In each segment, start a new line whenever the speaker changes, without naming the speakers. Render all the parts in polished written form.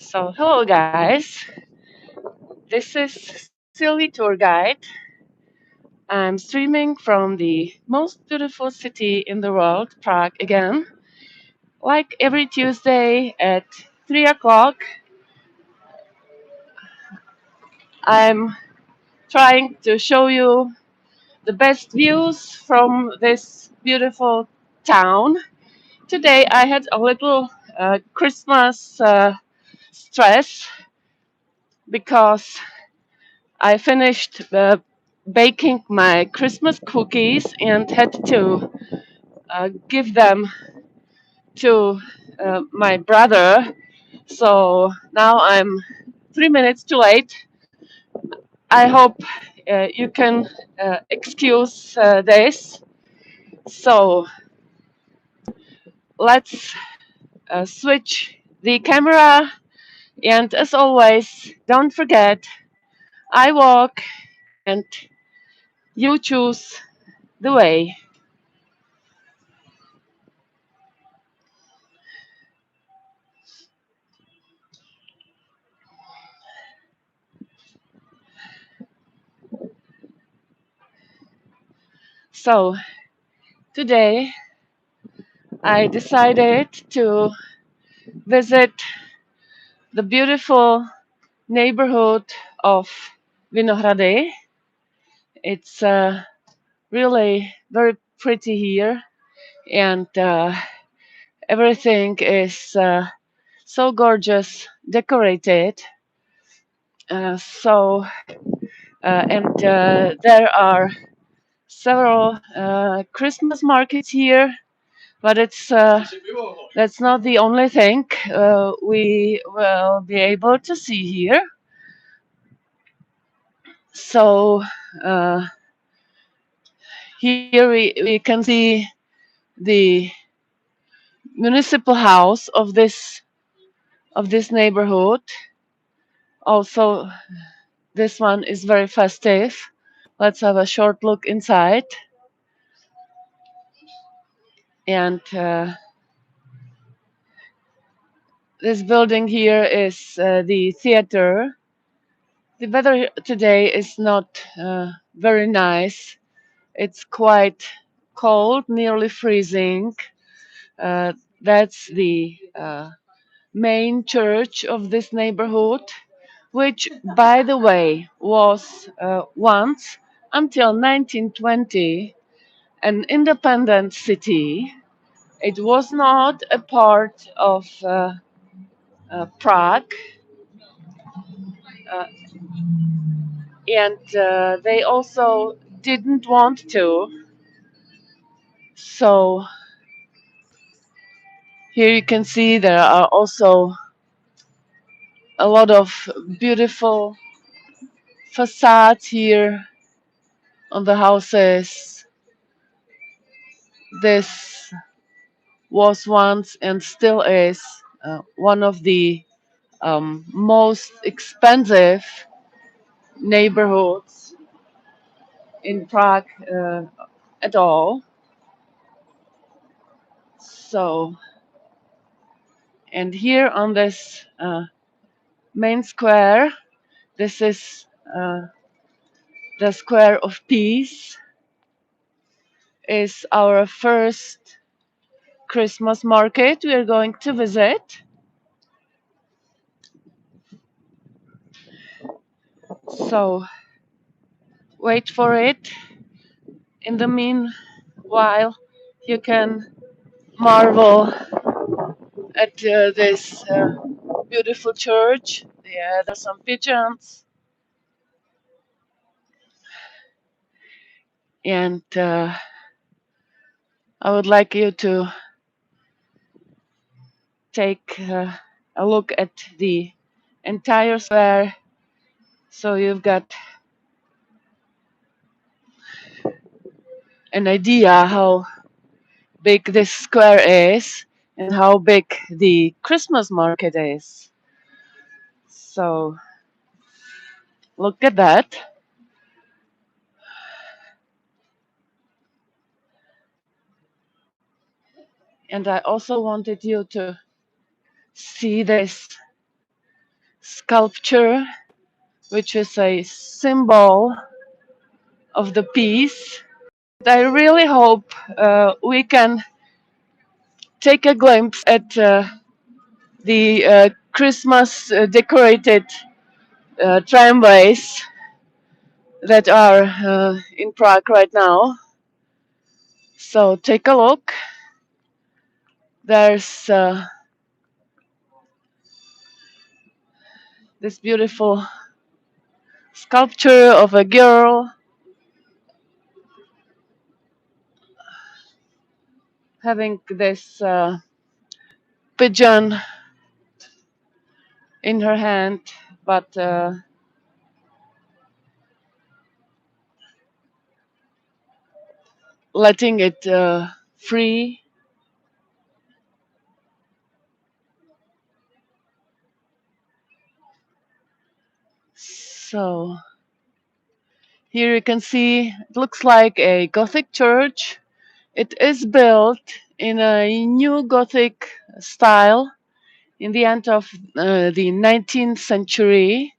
So, hello guys. This is Silly Tour Guide. I'm streaming from the most beautiful city in the world, Prague again. Like every Tuesday at 3 o'clock, I'm trying to show you the best views from this beautiful town. Today I had a little Christmas stress because I finished baking my Christmas cookies and had to give them to my brother. So now I'm 3 minutes too late. I hope you can excuse this. So let's switch the camera. And as always, don't forget, I walk and you choose the way. So today I decided to visit the beautiful neighborhood of Vinohrady. It's really very pretty here, and everything is so gorgeous, decorated. There are several Christmas markets here, but it's that's not the only thing we will be able to see here. So uh, here we can see the municipal house of this neighborhood. Also, this one is very festive. Let's have a short look inside. And this building here is the theater. The weather today is not very nice. It's quite cold, nearly freezing. That's the main church of this neighborhood, which, by the way, was once, until 1920, an independent city. It was not a part of Prague, uh, and they also didn't want to. So here you can see there are also a lot of beautiful facades here on the houses. This was once and still is one of the most expensive neighborhoods in Prague at all. So, and here on this main square, this is the Square of Peace, is our first Christmas market we are going to visit. So, wait for it. In the meanwhile, you can marvel at this beautiful church. Yeah, there's some pigeons, and I would like you to take a look at the entire square, so you've got an idea how big this square is and how big the Christmas market is. So look at that. And I also wanted you to see this sculpture, which is a symbol of the peace. I really hope we can take a glimpse at the Christmas decorated tramways that are in Prague right now. So take a look. There's this beautiful sculpture of a girl having this pigeon in her hand, but letting it free. So here you can see it looks like a Gothic church. It is built in a new Gothic style in the end of the 19th century,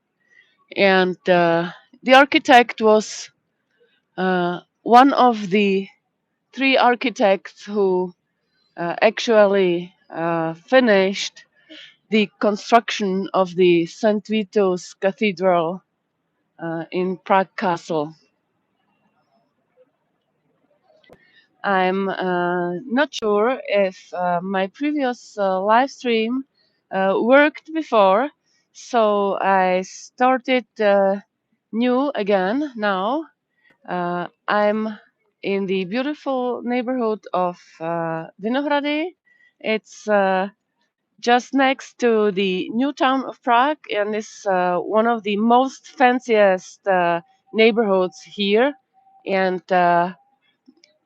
and the architect was one of the three architects who actually finished the construction of the St. Vitus Cathedral in Prague Castle. I'm not sure if my previous live stream worked before, so I started new again now. I'm in the beautiful neighborhood of Vinohrady. It's just next to the new town of Prague, and is one of the most fanciest neighborhoods here. And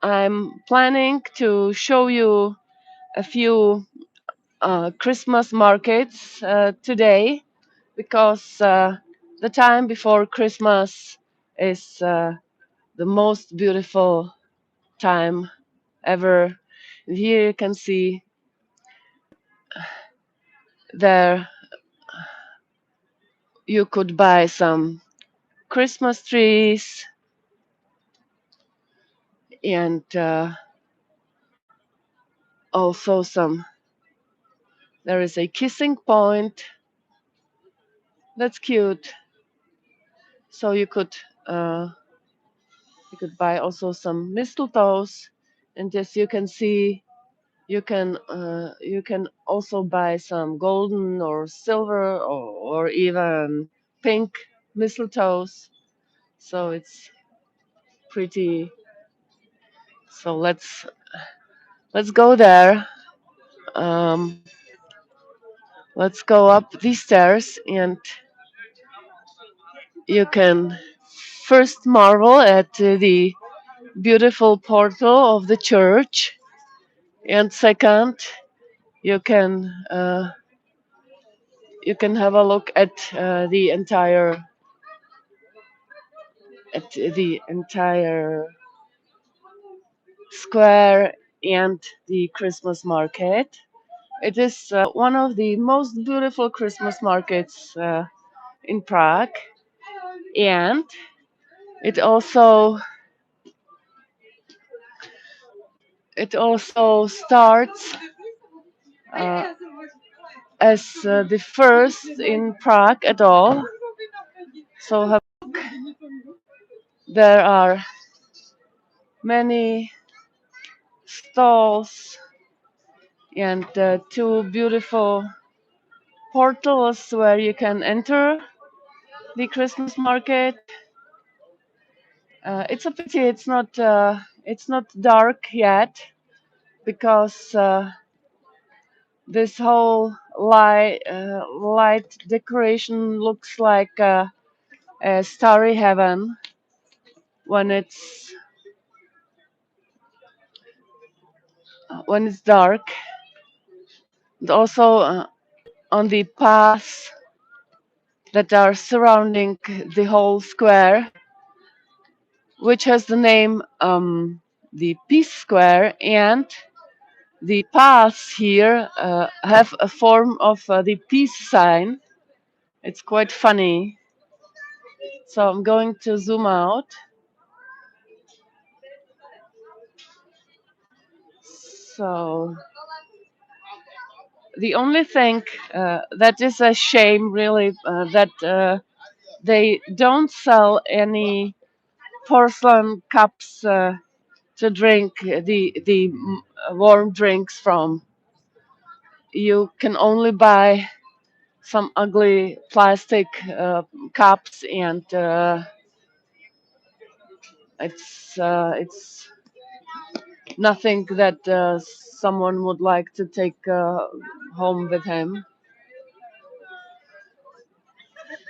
I'm planning to show you a few Christmas markets today, because the time before Christmas is the most beautiful time ever. Here you can see there you could buy some Christmas trees, and also there is a kissing point. That's cute. So uh, you could buy also some mistletoes, and as you can see, you can also buy some golden or silver, or even pink mistletoes. So it's pretty. So let's go there. Um, let's go up these stairs, and you can first marvel at the beautiful portal of the church, and second, you can uh, you can have a look at the entire square and the Christmas market. It is one of the most beautiful Christmas markets in Prague, and it also starts uh, as the first in Prague at all. So there are many stalls and two beautiful portals where you can enter the Christmas market. It's a pity it's not dark yet, because this whole light decoration looks like a starry heaven when it's dark. And also on the paths that are surrounding the whole square, which has the name the Peace Square, and the paths here have a form of the peace sign. It's quite funny. So I'm going to zoom out. So the only thing that is a shame, really, that they don't sell any porcelain cups to drink the warm drinks from. You can only buy some ugly plastic cups, and it's nothing that someone would like to take home with him.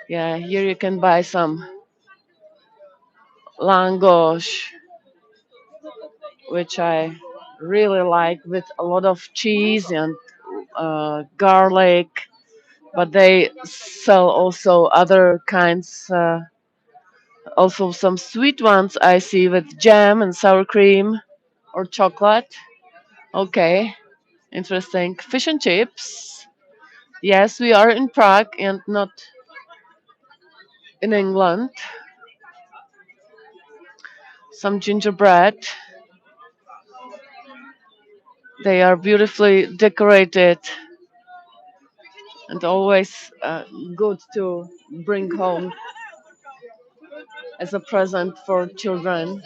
Yeah, here you can buy some langosh, which I really like, with a lot of cheese and garlic. But they sell also other kinds, also some sweet ones I see with jam and sour cream or chocolate. Okay, interesting. Fish and chips. Yes, we are in Prague and not in England. Some gingerbread. They are beautifully decorated and always good to bring home as a present for children.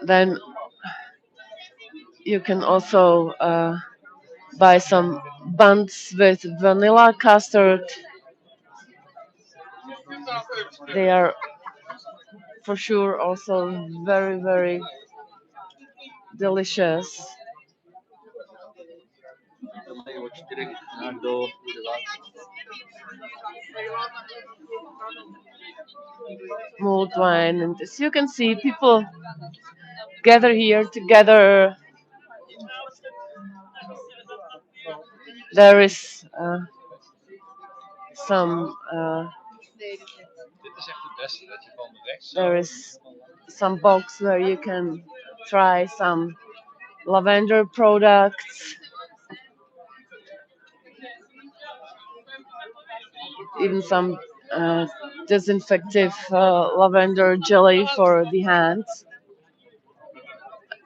Then you can also buy some buns with vanilla custard. They are for sure also very, very delicious. Mulled wine, and as you can see, people gather here together. There is some there is some box where you can try some lavender products, even some disinfective lavender jelly for the hands,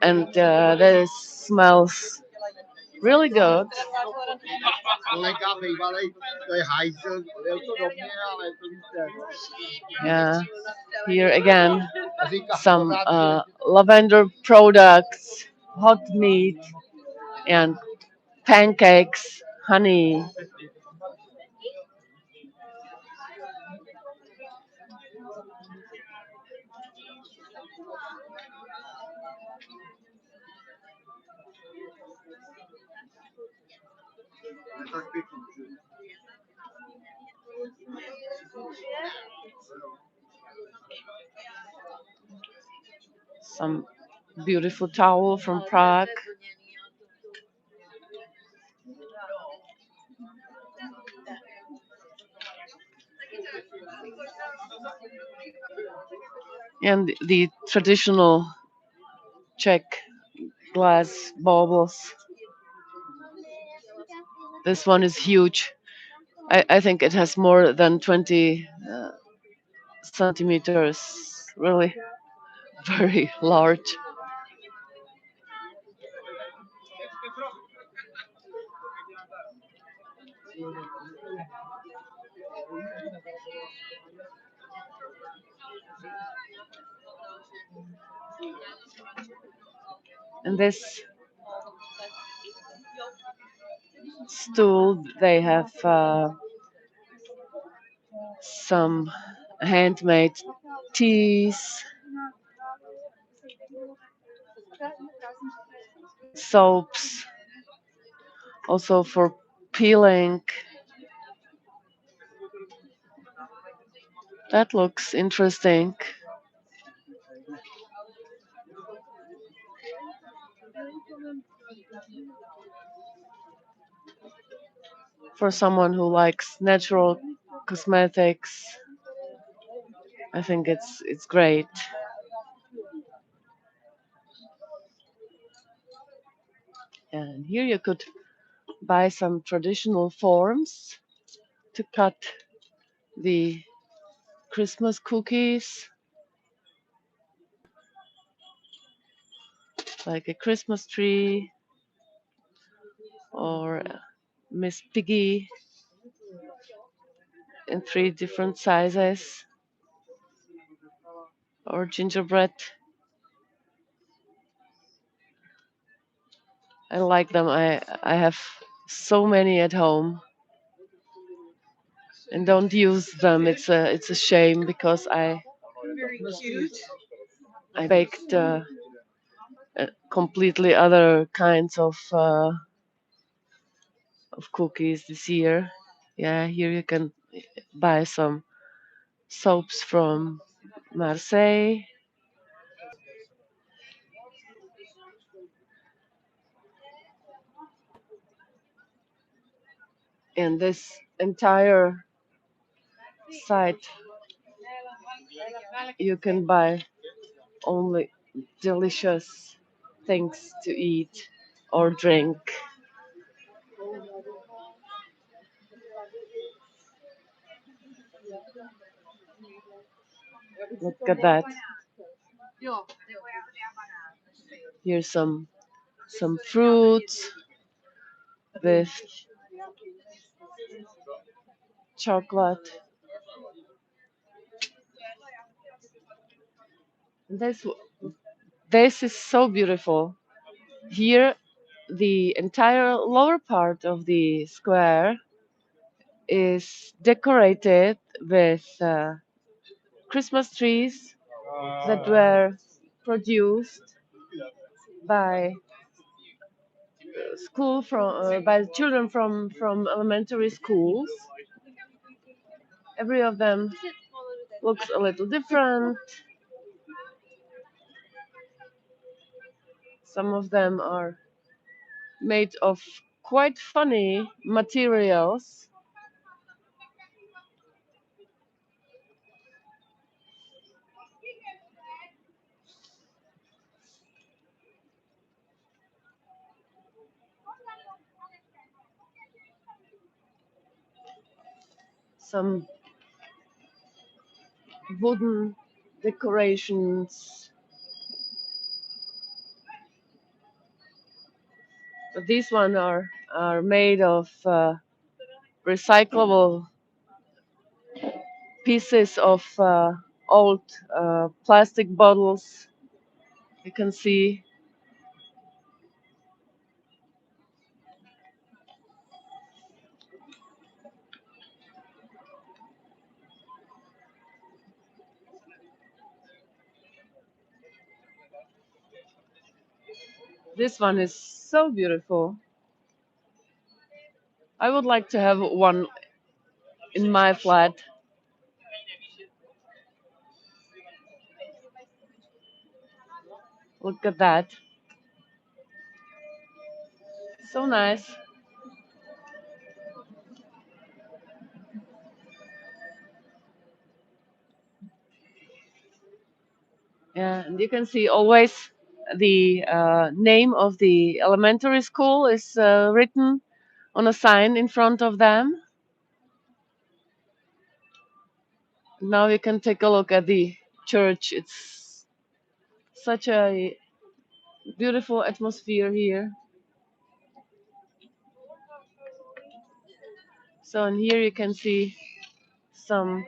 and that smells really good. Yeah, here again, some lavender products, hot meat, and pancakes, honey. Some beautiful towel from Prague. And the traditional Czech glass baubles. This one is huge. I think it has more than 20 centimeters. Really very large. And this stool, they have some handmade teas, soaps, also for peeling. That looks interesting. For someone who likes natural cosmetics, I think it's great. And here you could buy some traditional forms to cut the Christmas cookies, like a Christmas tree or Miss Piggy in 3 different sizes, or gingerbread. I like them. I have so many at home and don't use them. It's a shame because I baked completely other kinds of cookies this year. Yeah, here you can buy some soaps from Marseille, and this entire site you can buy only delicious things to eat or drink. Look at that. Here's some fruits with chocolate. This this is so beautiful. Here, the entire lower part of the square is decorated with Christmas trees that were produced by by children from elementary schools. Every of them looks a little different. Some of them are made of quite funny materials. Some wooden decorations. But these ones are made of recyclable pieces of old plastic bottles. You can see this one is so beautiful. I would like to have one in my flat. Look at that. So nice. Yeah, and you can see always the name of the elementary school is written on a sign in front of them. Now you can take a look at the church. It's such a beautiful atmosphere here. So, and here you can see some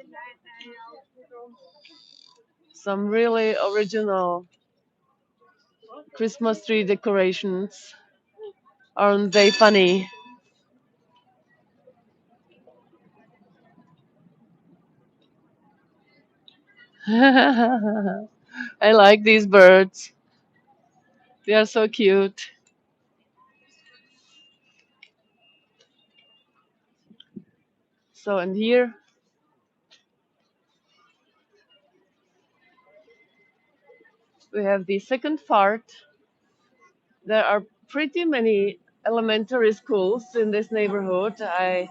some really original Christmas tree decorations. Aren't they funny? I like these birds. They are so cute. So, and here we have the second part. There are pretty many elementary schools in this neighborhood, I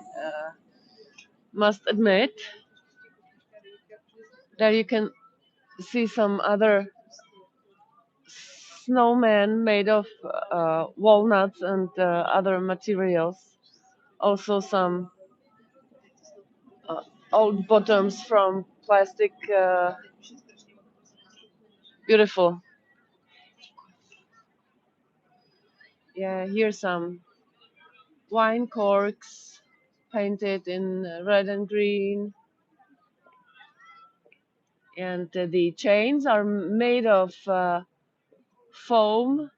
must admit. There you can see some other snowmen made of walnuts and other materials. Also some old bottoms from plastic. Beautiful. Yeah, here's some wine corks painted in red and green. And the chains are made of foam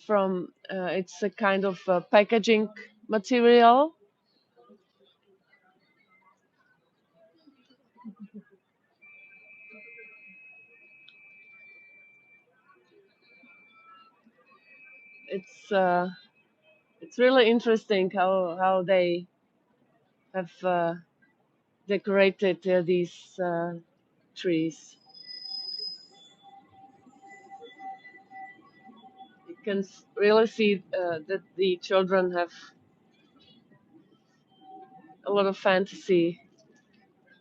from, it's a kind of packaging material. It's really interesting how they have decorated these trees. You can really see that the children have a lot of fantasy.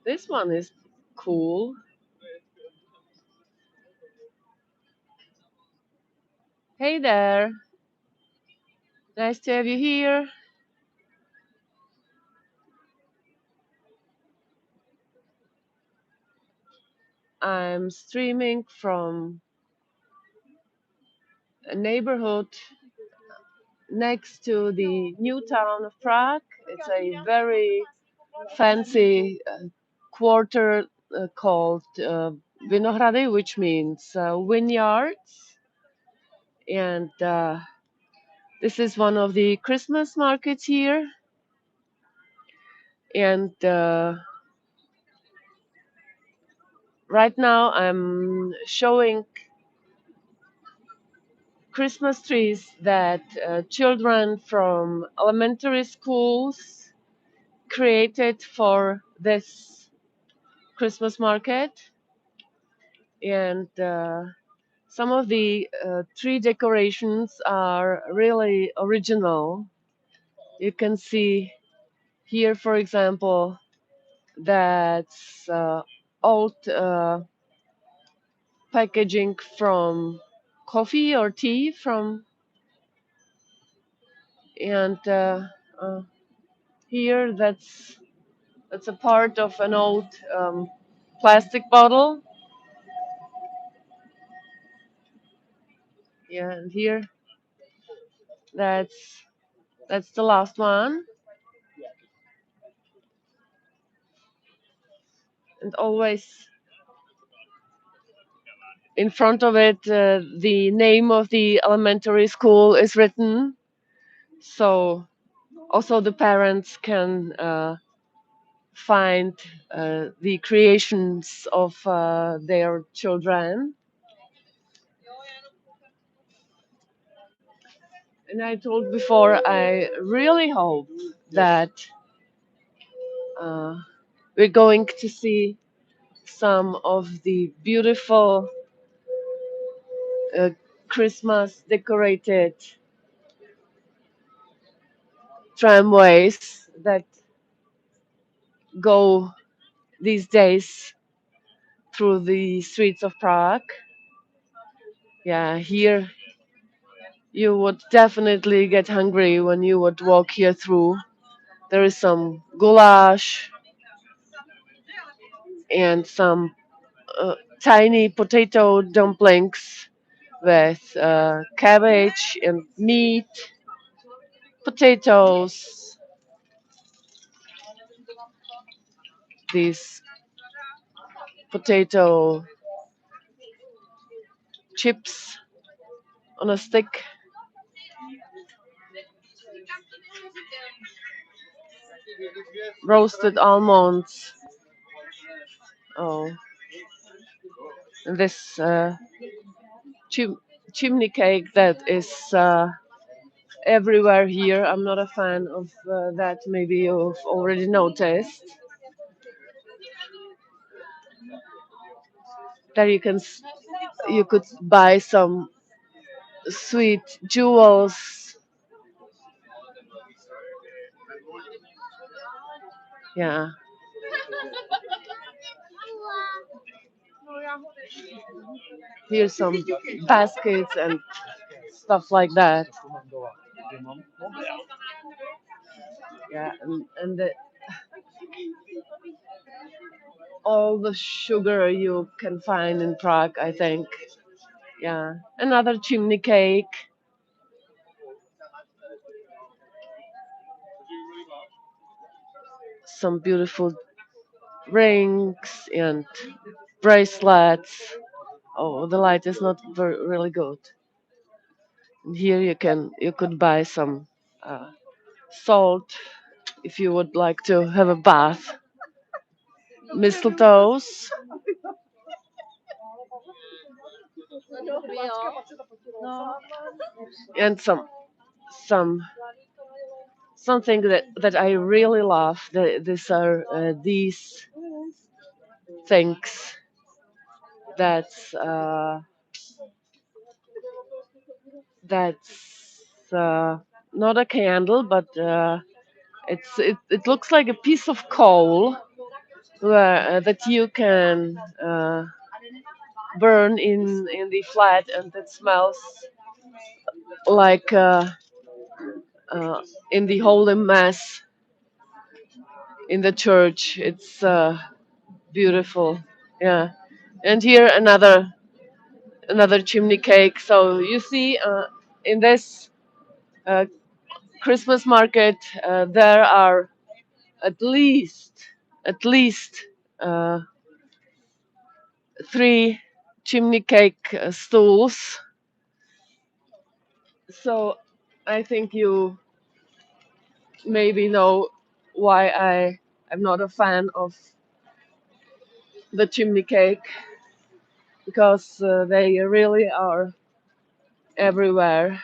This one is cool. Hey there, nice to have you here. I'm streaming from a neighborhood next to the new town of Prague. It's a very fancy quarter called Vinohrady, which means vineyards. And this is one of the Christmas markets here. And right now I'm showing Christmas trees that children from elementary schools created for this Christmas market. And some of the tree decorations are really original. You can see here, for example, that's old packaging from coffee or tea from, and here that's a part of an old plastic bottle. Yeah, and here that's that's the last one. And always in front of it, the name of the elementary school is written, so also the parents can find the creations of their children. And I told before, I really hope that uh, we're going to see some of the beautiful uh, Christmas decorated tramways that go these days through the streets of Prague. Yeah, here you would definitely get hungry when you would walk here through. There is some goulash and some tiny potato dumplings with cabbage and meat, potatoes, these potato chips on a stick, roasted almonds. Oh, and this chimney cake that is everywhere here. I'm not a fan of that. Maybe you've already noticed. There you could buy some sweet jewels. Yeah, here's some baskets and stuff like that. Yeah, and all the sugar you can find in Prague, I think. Yeah, another chimney cake, some beautiful rings and bracelets. Oh, the light is not really good. And here you could buy some salt if you would like to have a bath. Mistletoes and some something that I really love. These are these things that's that's not a candle, but it looks like a piece of coal that you can burn in the flat, and it smells like uh, in the holy mass in the church. It's beautiful. Yeah, and here another chimney cake. So you see, in this uh, Christmas market, there are at least at least uh, three chimney cake stools. So I think you maybe know why I am not a fan of the chimney cake, because they really are everywhere.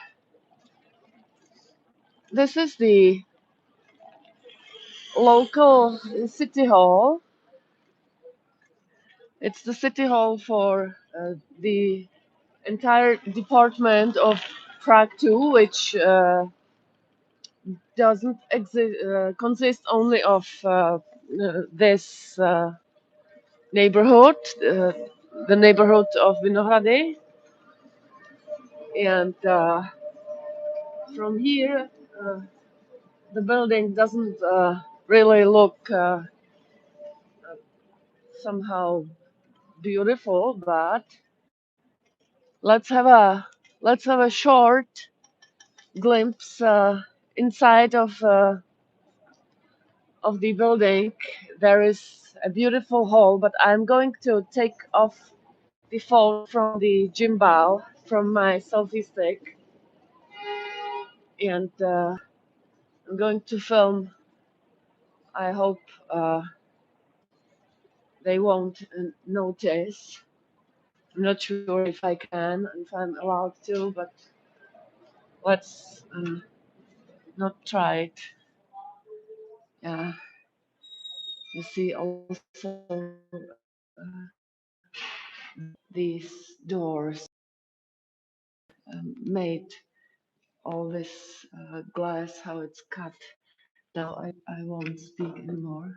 This is the local city hall. It's the city hall for the entire department of Prague 2, which doesn't consist only of this neighborhood, the neighborhood of Vinohrady, and from here the building doesn't really look somehow beautiful, but let's have a let's have a short glimpse inside of the building. There is a beautiful hall, but I'm going to take off the phone from the gimbal, from my selfie stick, and I'm going to film. I hope they won't notice. I'm not sure if I'm allowed to, but let's not try it. Yeah, you see also these doors made all this glass, how it's cut. Now I won't speak anymore.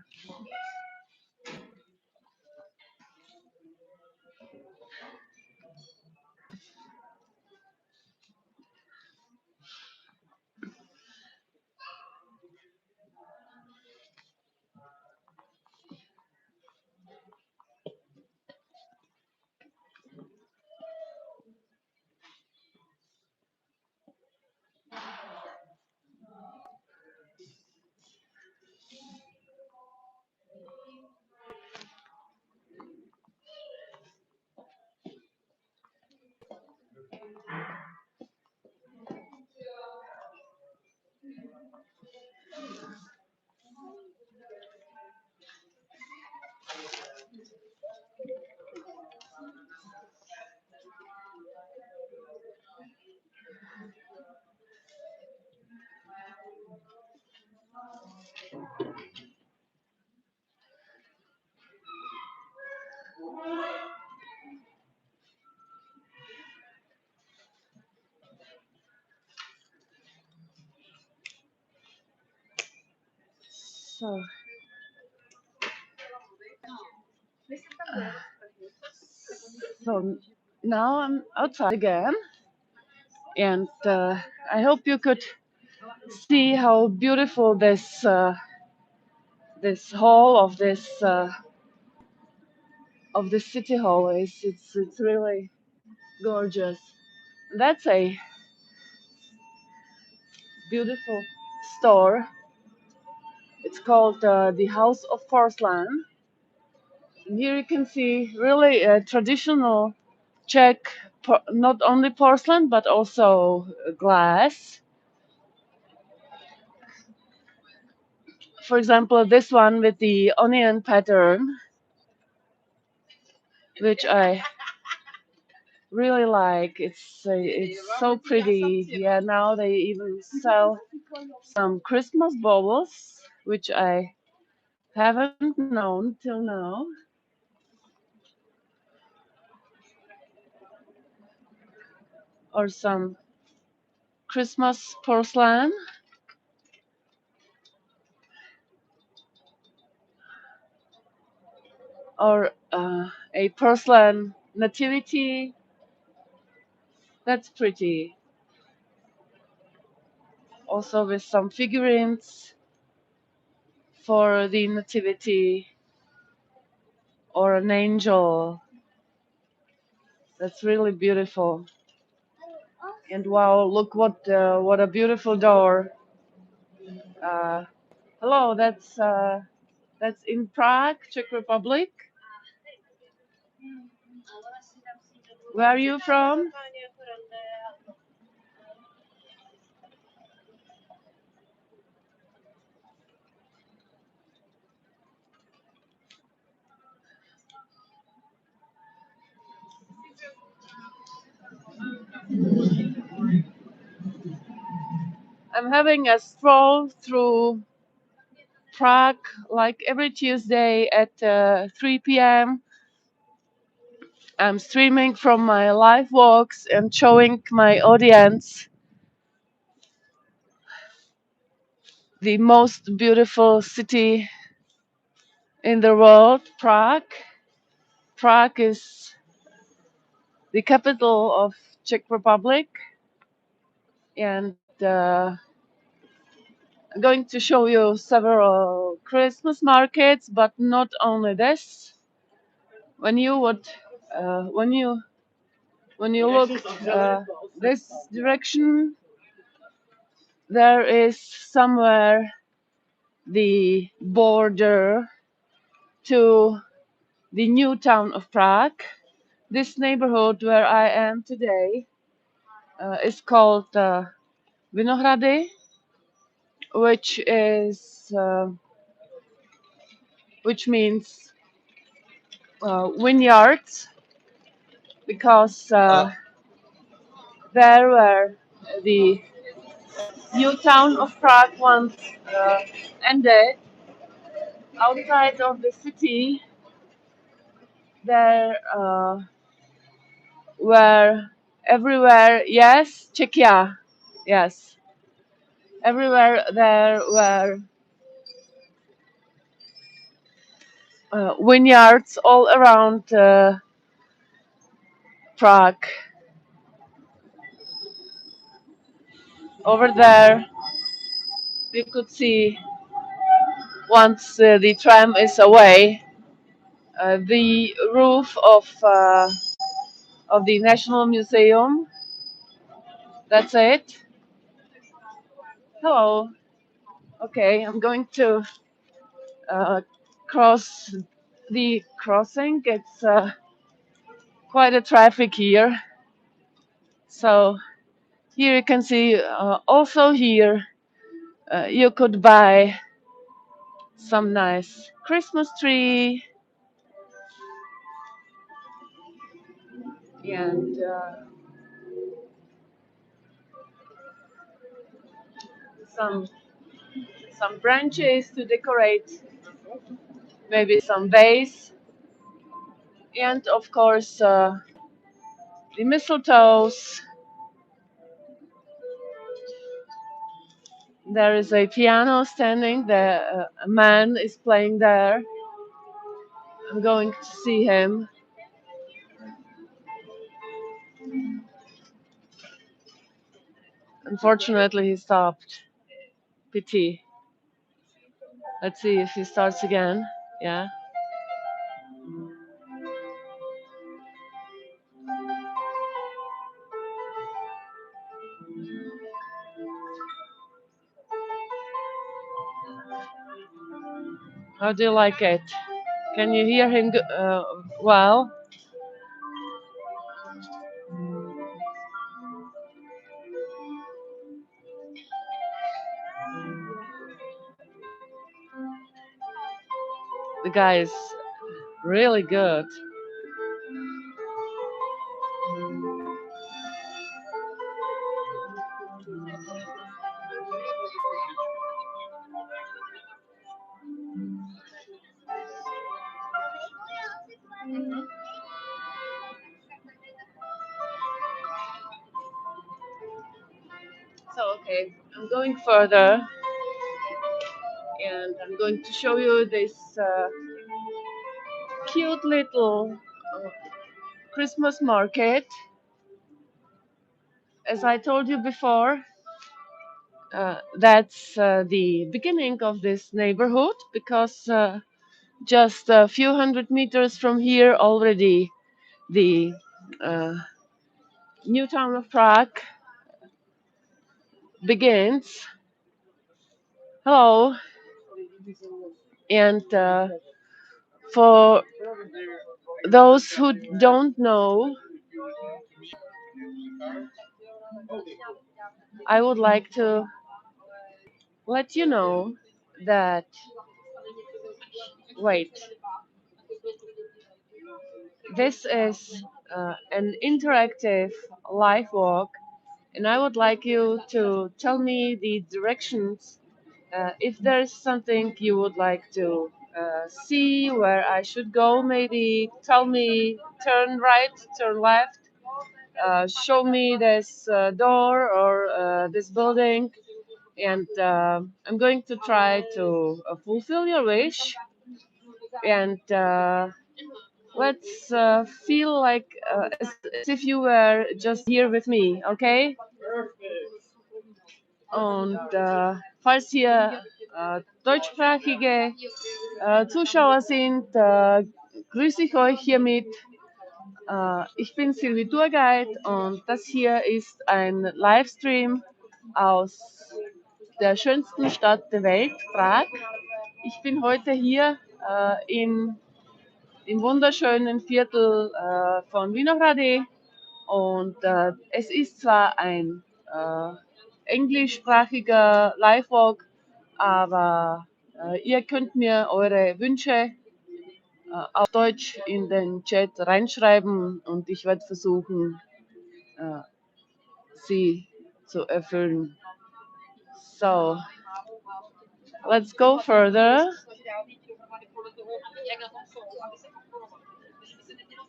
So, so now I'm outside again, and I hope you could see how beautiful this this hall of this city hall is. It's really gorgeous. That's a beautiful store. It's called the House of Porcelain. And here you can see really traditional Czech, not only porcelain but also glass. For example, this one with the onion pattern, which I really like. It's so pretty. Yeah, now they even sell some Christmas baubles, which I haven't known till now. Or some Christmas porcelain, or a porcelain nativity. That's pretty. Also with some figurines for the nativity, or an angel. That's really beautiful. And wow, look what a beautiful door. Uh, hello, that's in Prague, Czech Republic. Where are you from? I'm having a stroll through Prague like every Tuesday at 3 p.m. I'm streaming from my live walks and showing my audience the most beautiful city in the world, Prague. Prague is the capital of Czech Republic, and I'm going to show you several Christmas markets, but not only this. When you would, when you look this direction, there is somewhere the border to the new town of Prague. This neighborhood where I am today is called Vinohrady, which is which means vineyards, because there where the new town of Prague once ended, outside of the city, there were everywhere, yes, Czechia, yes, everywhere there were vineyards all around Prague. Over there, you could see, once the tram is away, the roof of the National Museum. That's it. Hello. Okay, I'm going to uh, cross the crossing. It's quite a traffic here. So here you can see, also here you could buy some nice Christmas tree, and some branches to decorate, maybe some vase, and of course the mistletoes. There is a piano standing there. A man is playing there. I'm going to see him. Unfortunately, he stopped. Pity. Let's see if he starts again. Yeah. How do you like it? Can you hear him well? The guy is really good. So, okay, I'm going further and I'm going to show you this cute little Christmas market. As I told you before, that's the beginning of this neighborhood because just a few hundred meters from here already the uh, new town of Prague begins. Hello, and for those who don't know, I would like to let you know that, wait, this is an interactive live walk, and I would like you to tell me the directions. If there's something you would like to see where I should go, maybe tell me turn right, turn left, show me this door or this building, and I'm going to try to fulfill your wish. And let's feel like as if you were just here with me, okay? Und falls hier deutschsprachige Zuschauer sind, grüße ich euch hiermit. Ich bin Sylvie Tourguide und das hier ist ein Livestream aus der schönsten Stadt der Welt, Prag. Ich bin heute hier im wunderschönen Viertel von Vinohrady und es ist zwar ein englischsprachiger Live-Walk, aber ihr könnt mir eure Wünsche auf Deutsch in den Chat reinschreiben und ich werde versuchen, äh, sie zu erfüllen. So, let's go further.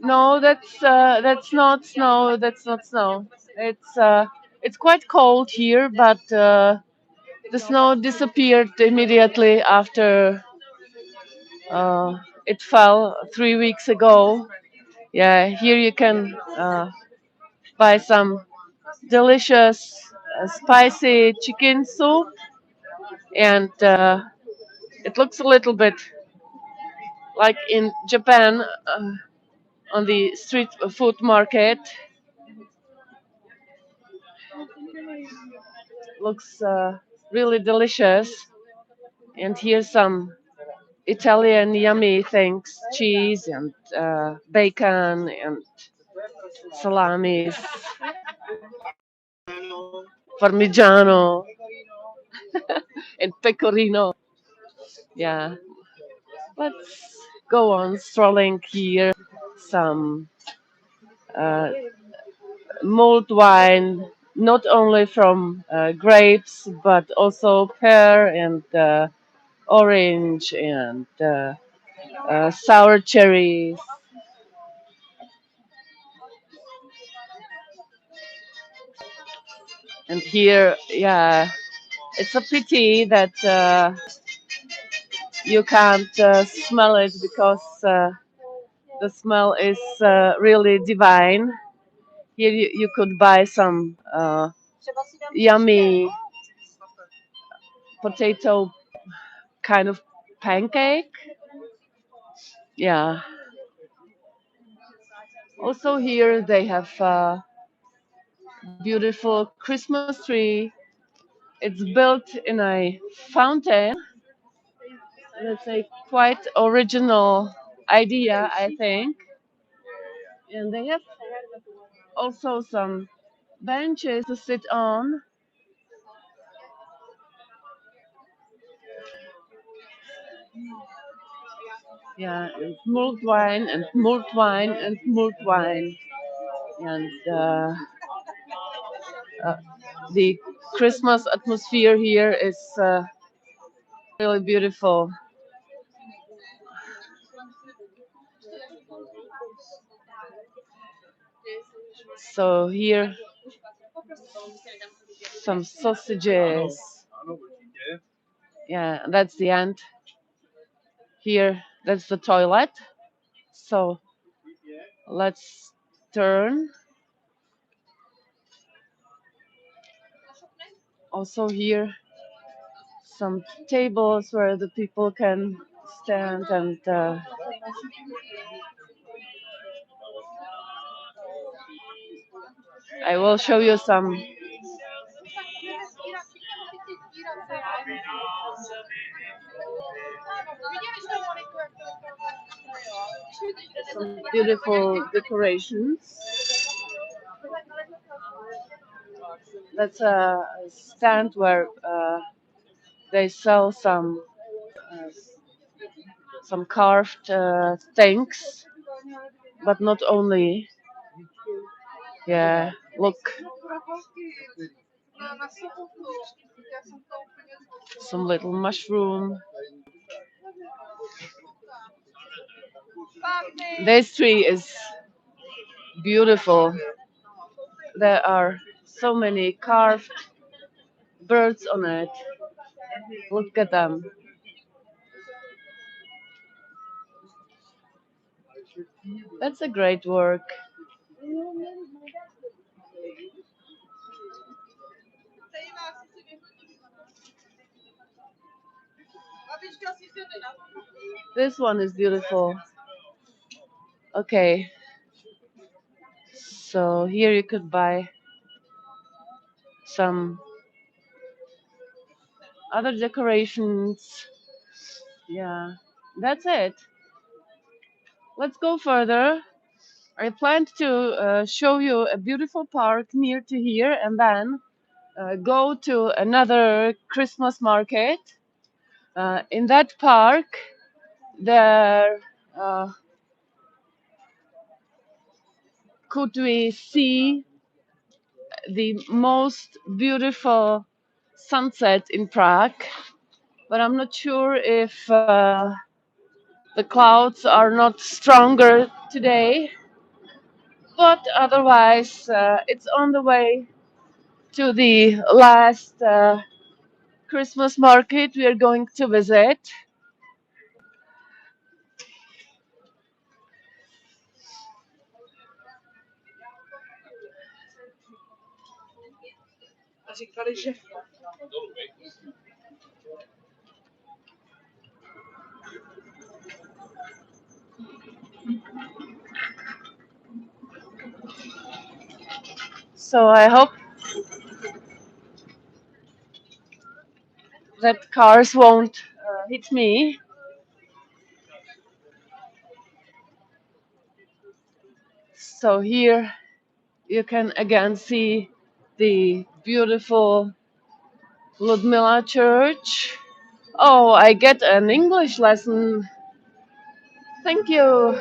No, that's not snow. That's not snow. It's quite cold here, but the snow disappeared immediately after it fell 3 weeks ago. Yeah, here you can buy some delicious spicy chicken soup, and it looks a little bit like in Japan on the street food market. Looks really delicious, and here's some Italian yummy things: cheese and bacon and salamis, parmigiano, and pecorino. Yeah, let's go on strolling here. Some mulled wine, not only from grapes, but also pear and orange and sour cherries. And here, yeah, it's a pity that you can't smell it because the smell is really divine. Here you could buy some yummy potato kind of pancake. Yeah. Also here they have a beautiful Christmas tree. It's built in a fountain. That's a quite original idea, I think. And they have also some benches to sit on. Yeah, and mulled wine and mulled wine and mulled wine. And uh, the Christmas atmosphere here is really beautiful. So here, some sausages. Yeah, that's the end. Here, that's the toilet. So let's turn. Also here, some tables where the people can stand and I will show you some beautiful decorations. That's a stand where they sell some carved things, but not only. Yeah, look, some little mushroom. This tree is beautiful. There are so many carved birds on it. Look at them. That's a great work. This one is beautiful. Okay, so here you could buy some other decorations. Yeah, that's it. Let's go further. I planned to show you a beautiful park near to here and then go to another Christmas market. In that park, there could we see the most beautiful sunset in Prague, but I'm not sure if the clouds are not stronger today. But otherwise, it's on the way to the last Christmas market we are going to visit. So I hope that cars won't hit me. So here you can again see the beautiful Ludmila Church. Oh, I get an English lesson. Thank you.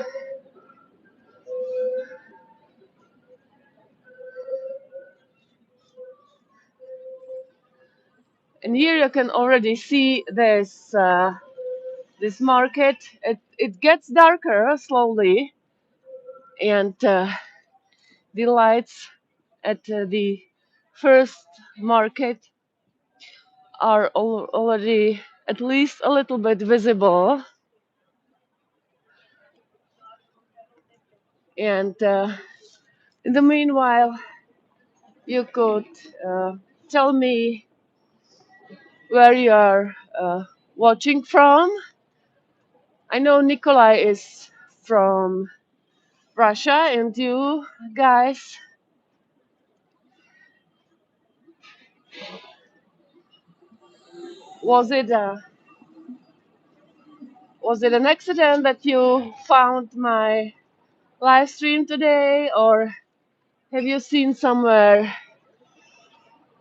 And here you can already see this market. It gets darker slowly, and the lights at the first market are already at least a little bit visible. And in the meanwhile, you could tell me where you are watching from. I know Nikolai is from Russia, and you guys, was it an accident that you found my live stream today, or have you seen somewhere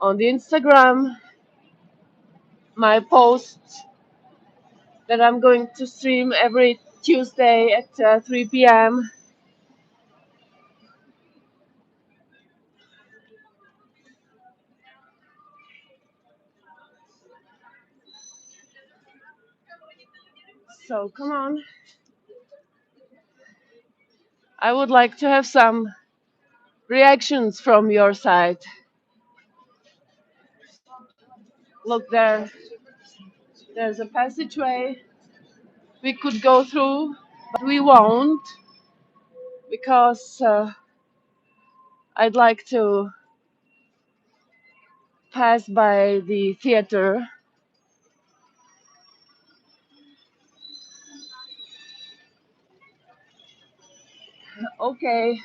on the Instagram my post that I'm going to stream every Tuesday at 3 p.m.? So come on. I would like to have some reactions from your side. Look there, there's a passageway we could go through, but we won't because I'd like to pass by the theater. Okay,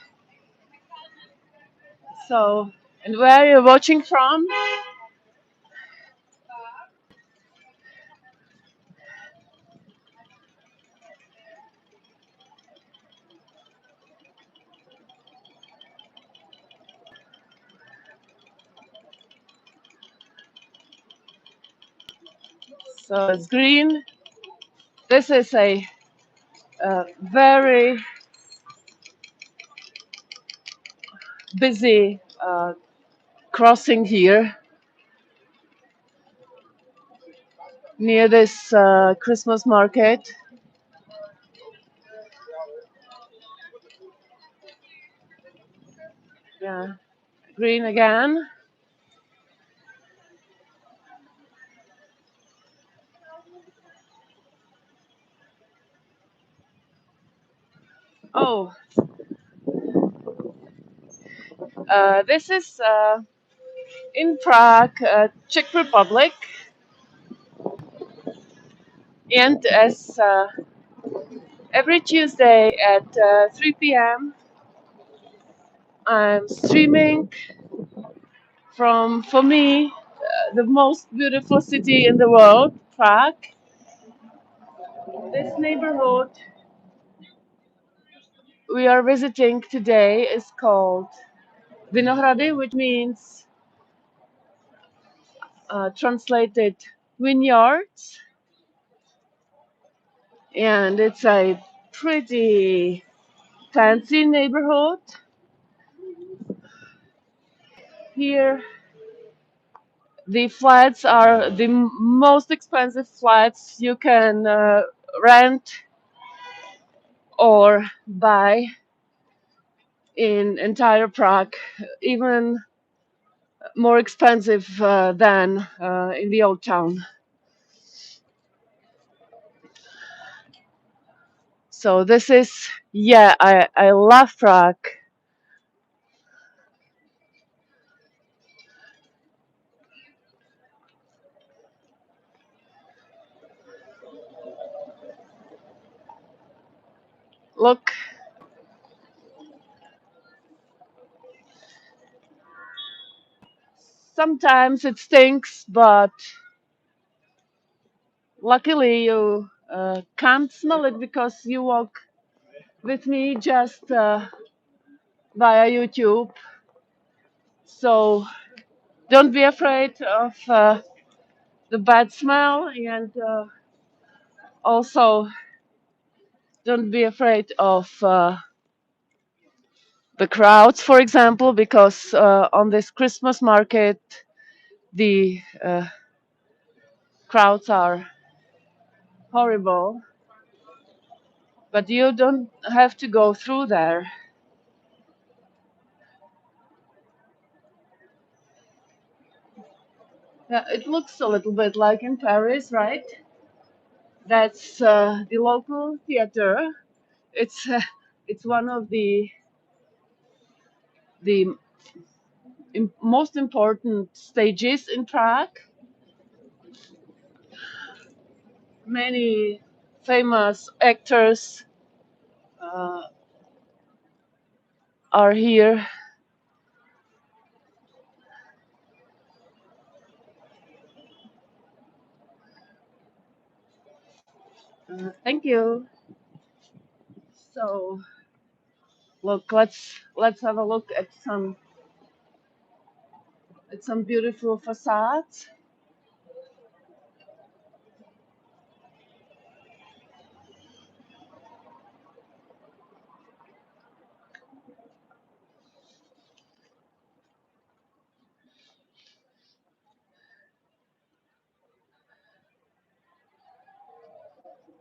so, and where are you watching from? So it's green. This is a very busy crossing here near this Christmas market. Yeah, green again. Oh, this is in Prague, Czech Republic, and as every Tuesday at 3 p.m., I'm streaming from, for me, the most beautiful city in the world, Prague. This neighborhood we are visiting today is called Vinohrady, which means translated vineyards, and it's a pretty fancy neighborhood. Here, the flats are the most expensive flats you can rent or buy in entire Prague, even more expensive than in the old town. So this is, yeah, I love Prague. Look, sometimes it stinks, but luckily you can't smell it because you walk with me just via YouTube. So don't be afraid of the bad smell, and also don't be afraid of the crowds, for example, because on this Christmas market the crowds are horrible, but you don't have to go through there. Yeah, it looks a little bit like in Paris, right? That's the local theater. It's it's one of the most important stages in Prague. Many famous actors are here. Thank you. So look, let's have a look at some beautiful facades.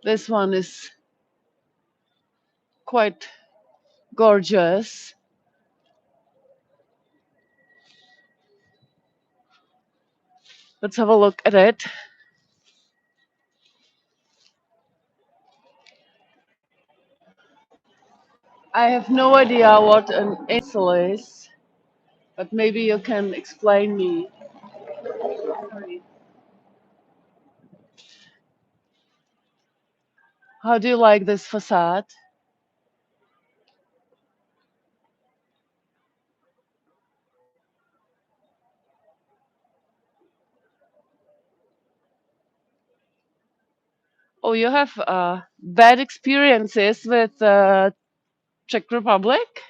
This one is quite gorgeous. Let's have a look at it. I have no idea what an easel is, but maybe you can explain me. Sorry. How do you like this facade? Oh, you have bad experiences with Czech Republic?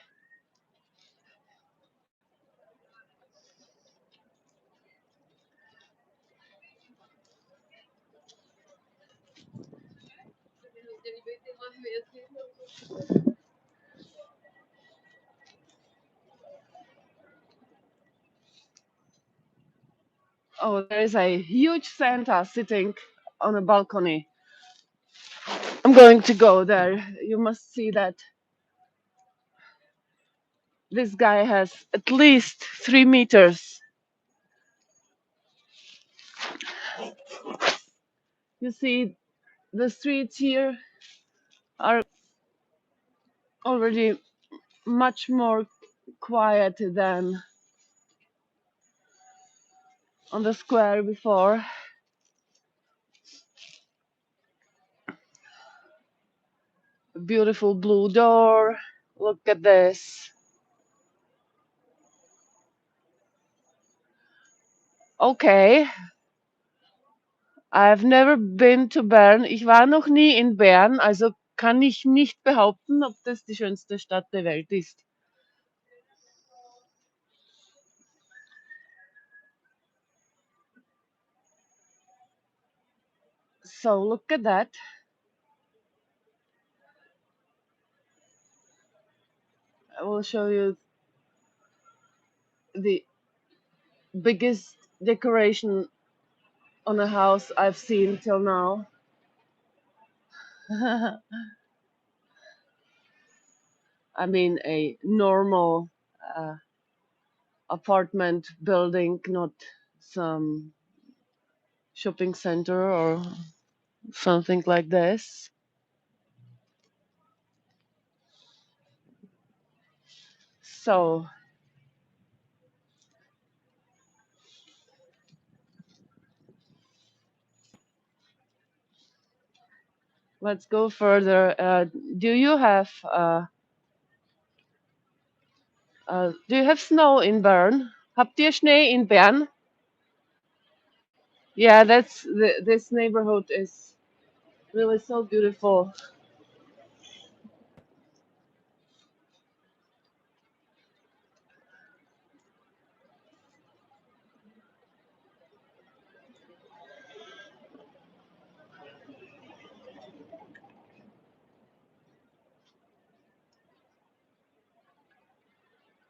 Oh, there is a huge Santa sitting on a balcony. I'm going to go there. You must see that this guy has at least 3 meters. You see, the streets here are already much more quiet than on the square before. A beautiful blue door. Look at this. Okay, I've never been to Bern. Ich war noch nie in Bern, also kann ich nicht behaupten, ob das die schönste Stadt der Welt ist. So look at that. I will show you the biggest decoration on a house I've seen till now. I mean, a normal apartment building, not some shopping center or something like this. So let's go further. Do you have snow in Bern? Habt ihr Schnee in Bern? Yeah, this neighborhood is really so beautiful.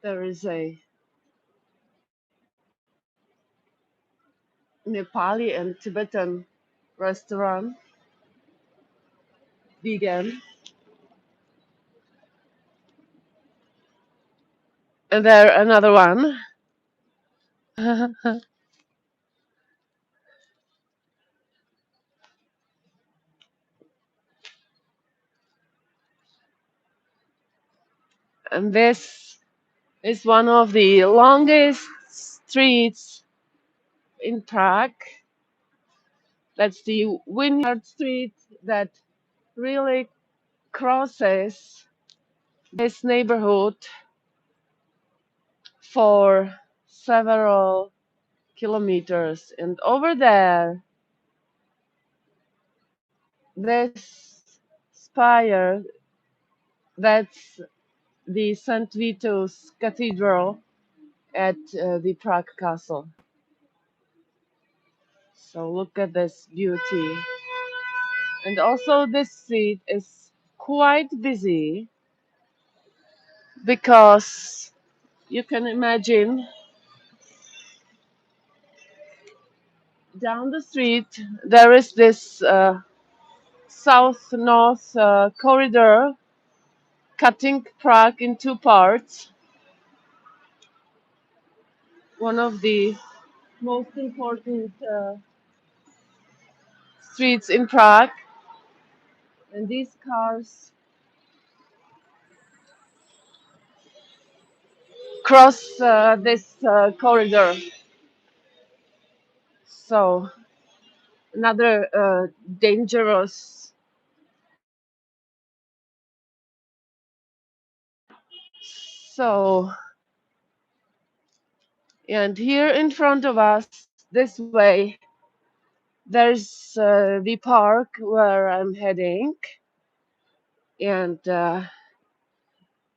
There is a Nepali and Tibetan restaurant, vegan, and there another one. And this is one of the longest streets in Prague. That's the Vineyard Street that really crosses this neighborhood for several kilometers. And over there, this spire, that's the St. Vitus Cathedral at the Prague Castle. So look at this beauty. And also this street is quite busy because you can imagine down the street there is this south-north corridor cutting Prague in two parts. One of the most important streets in Prague. And these cars cross this corridor. So another dangerous. So, and here in front of us, this way, there's the park where I'm heading, and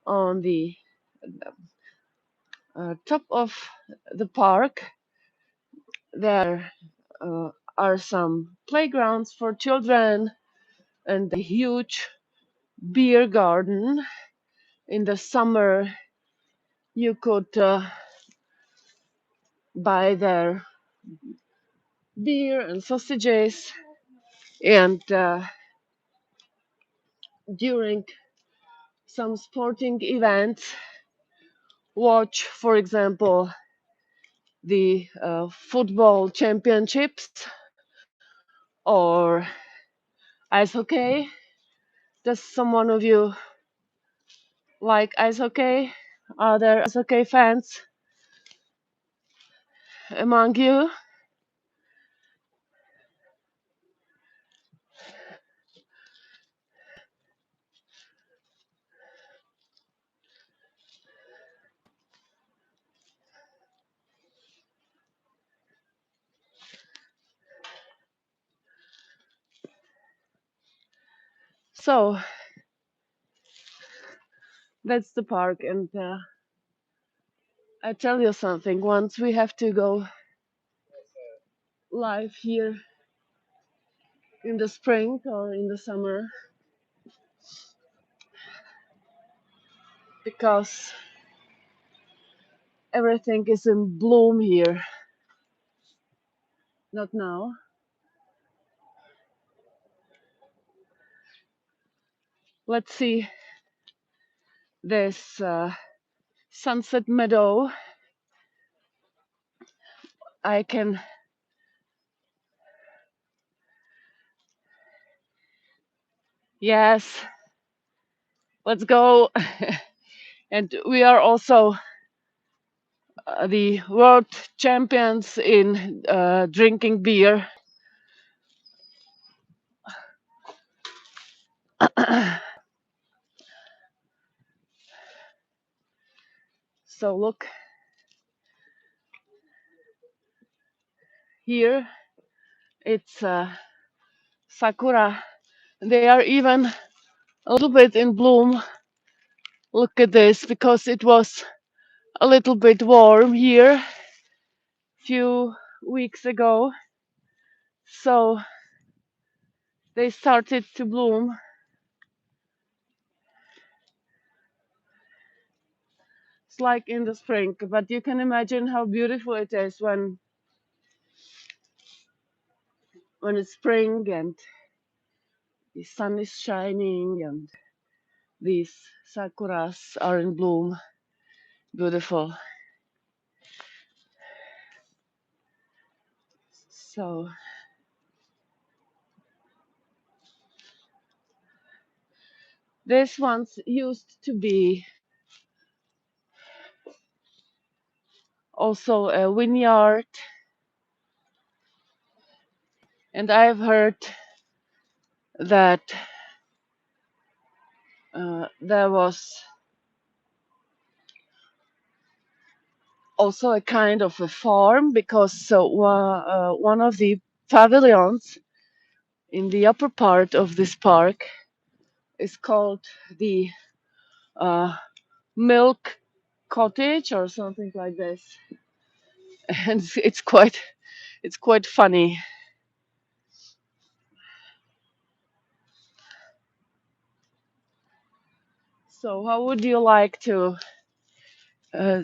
on the top of the park, there are some playgrounds for children and a huge beer garden. In the summer, you could buy their beer and sausages, and during some sporting events, watch, for example, the football championships or ice hockey. Does someone of you like ice hockey? Are there ice hockey fans among you? So that's the park, and I tell you something. Once we have to go live here in the spring or in the summer because everything is in bloom here. Not now. Let's see this sunset meadow. I can. Yes, let's go. And we are also the world champions in drinking beer. So look here, it's sakura. They are even a little bit in bloom. Look at this, because it was a little bit warm here a few weeks ago. So they started to bloom. It's like in the spring, but you can imagine how beautiful it is when it's spring and the sun is shining and these sakuras are in bloom. Beautiful. So this once used to be also a vineyard, And I've heard that there was also a kind of a farm, because one of the pavilions in the upper part of this park is called the uh, milk cottage or something like this, and it's quite funny. So how would you like to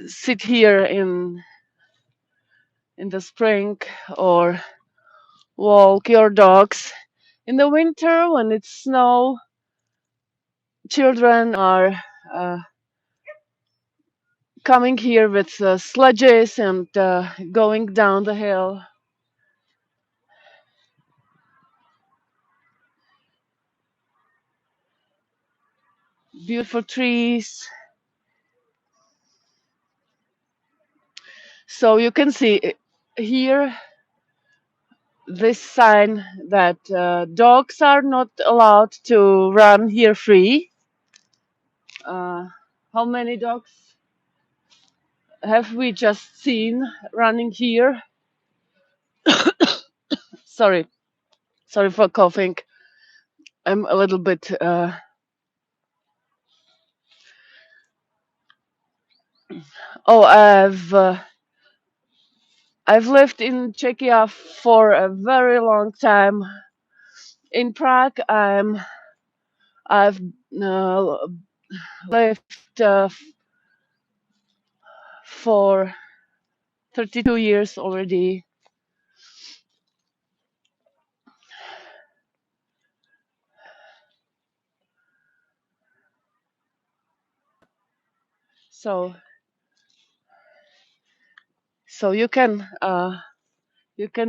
sit here in the spring, or walk your dogs in the winter when it's snow? Children are uh, coming here with sledges and going down the hill. Beautiful trees. So you can see here this sign that dogs are not allowed to run here free. How many dogs have we just seen running here? Sorry, sorry for coughing. I'm a little bit. Oh, I've lived in Czechia for a very long time. In Prague, I've lived for 32 years already. So you can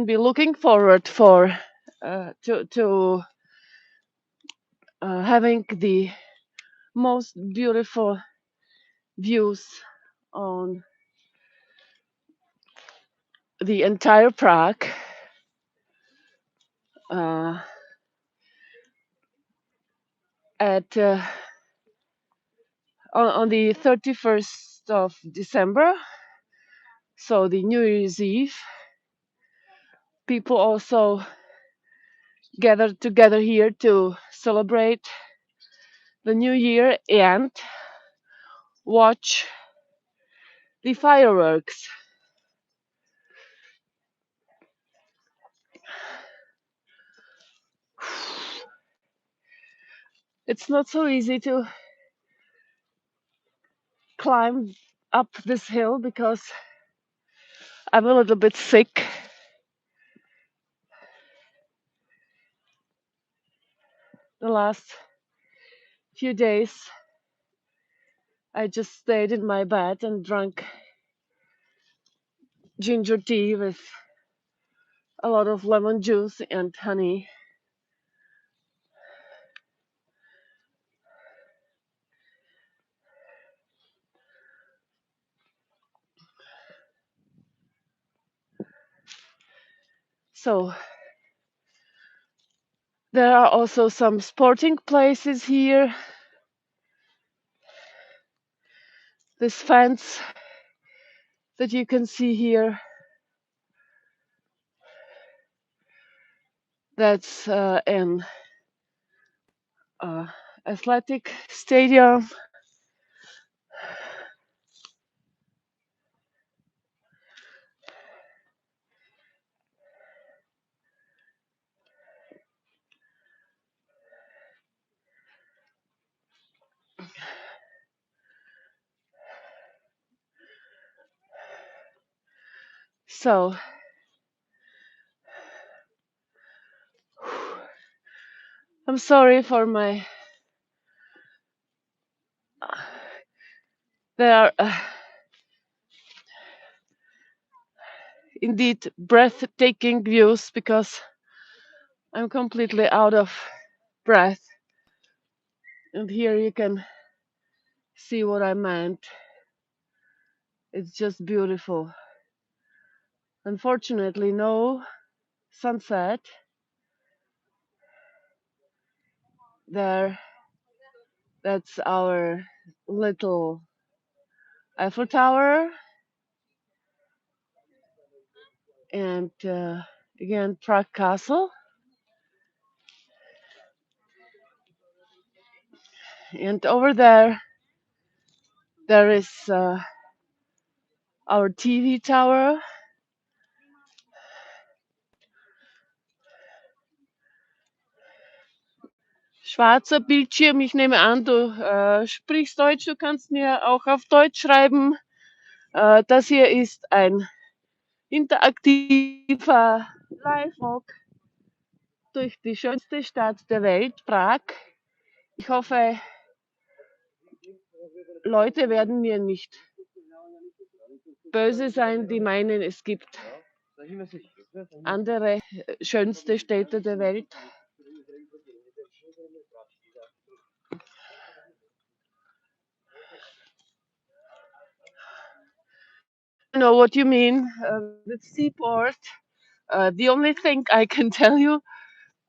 be looking forward for to having the most beautiful views on the entire Prague. Uh, at on the 31st of December, so the New Year's Eve, people also gathered together here to celebrate the New Year and watch the fireworks. It's not so easy to climb up this hill because I'm a little bit sick. The last few days, I just stayed in my bed and drank ginger tea with a lot of lemon juice and honey. So there are also some sporting places here. This fence that you can see here, that's an athletic stadium. So I'm sorry for my there are indeed breathtaking views because I'm completely out of breath. And here you can see what I meant. It's just beautiful. Unfortunately, no sunset, there, that's our little Eiffel Tower, and again Prague Castle, and over there is our TV tower. Schwarzer Bildschirm, ich nehme an, du sprichst Deutsch, du kannst mir auch auf Deutsch schreiben. Das hier ist ein interaktiver Live-Walk durch die schönste Stadt der Welt, Prag. Ich hoffe, Leute werden mir nicht böse sein, die meinen, es gibt andere schönste Städte der Welt. I know what you mean. The seaport. The only thing I can tell you,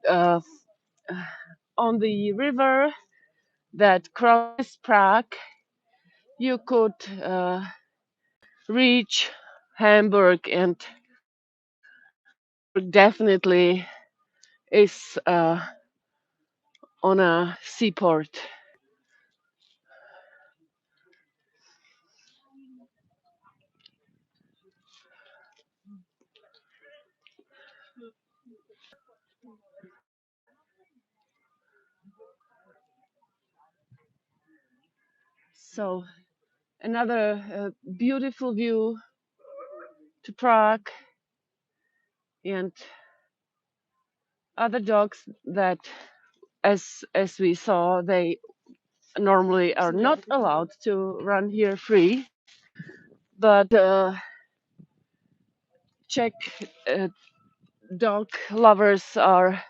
uh, on the river that crosses Prague, you could reach Hamburg, and definitely is on a seaport. So another beautiful view to Prague, and other dogs that, as we saw, they normally are not allowed to run here free, but Czech uh, dog lovers are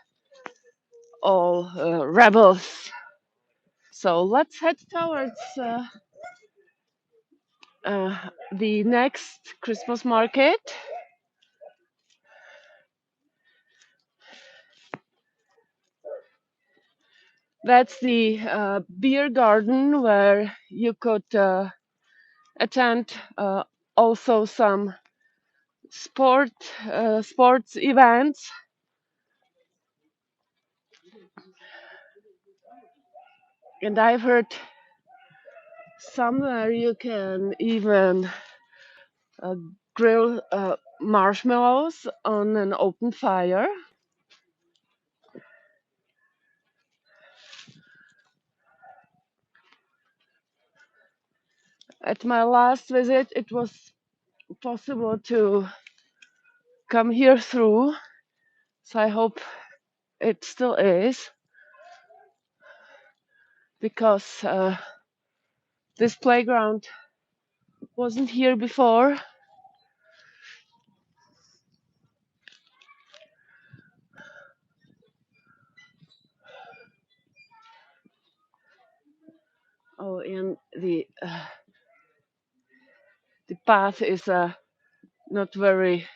all rebels. So let's head towards the next Christmas market. That's the beer garden where you could attend also some sports events. And I've heard somewhere you can even uh, grill marshmallows on an open fire. At my last visit, it was possible to come here through, so I hope it still is, because this playground wasn't here before. Oh, and the path is not very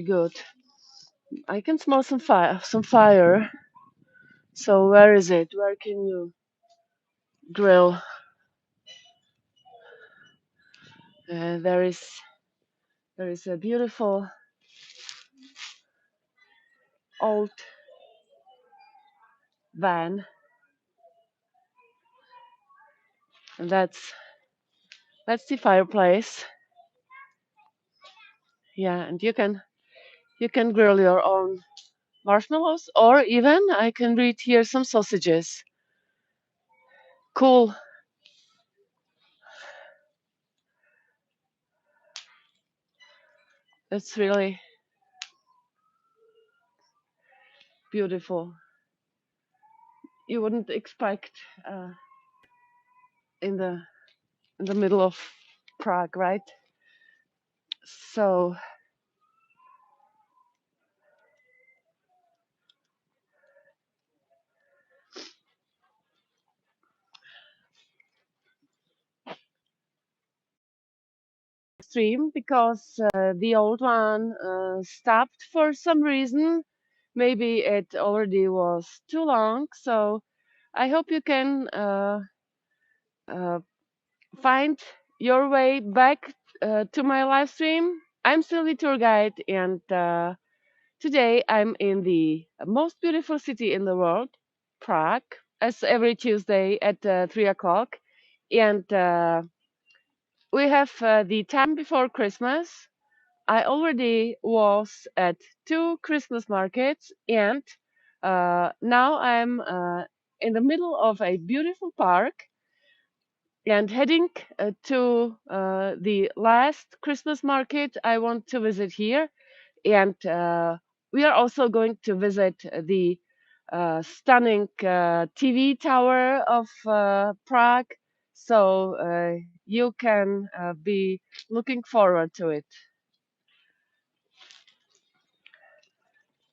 good. I can smell some fire. So where is it? Where can you grill? There is a beautiful old van, and that's the fireplace. Yeah, and you can grill your own marshmallows, or even I can read here some sausages. Cool. It's really beautiful. You wouldn't expect in the middle of Prague, right? So extreme, because the old one stopped for some reason. maybe it already was too long. So I hope you can uh, find your way back to my live stream. I'm Sylvie Tour Guide, and today I'm in the most beautiful city in the world, Prague, as every Tuesday at 3 o'clock. And we have the time before Christmas. I already was at two Christmas markets, and now I'm in the middle of a beautiful park and heading to the last Christmas market I want to visit here. And we are also going to visit the stunning TV tower of Prague. So you can be looking forward to it.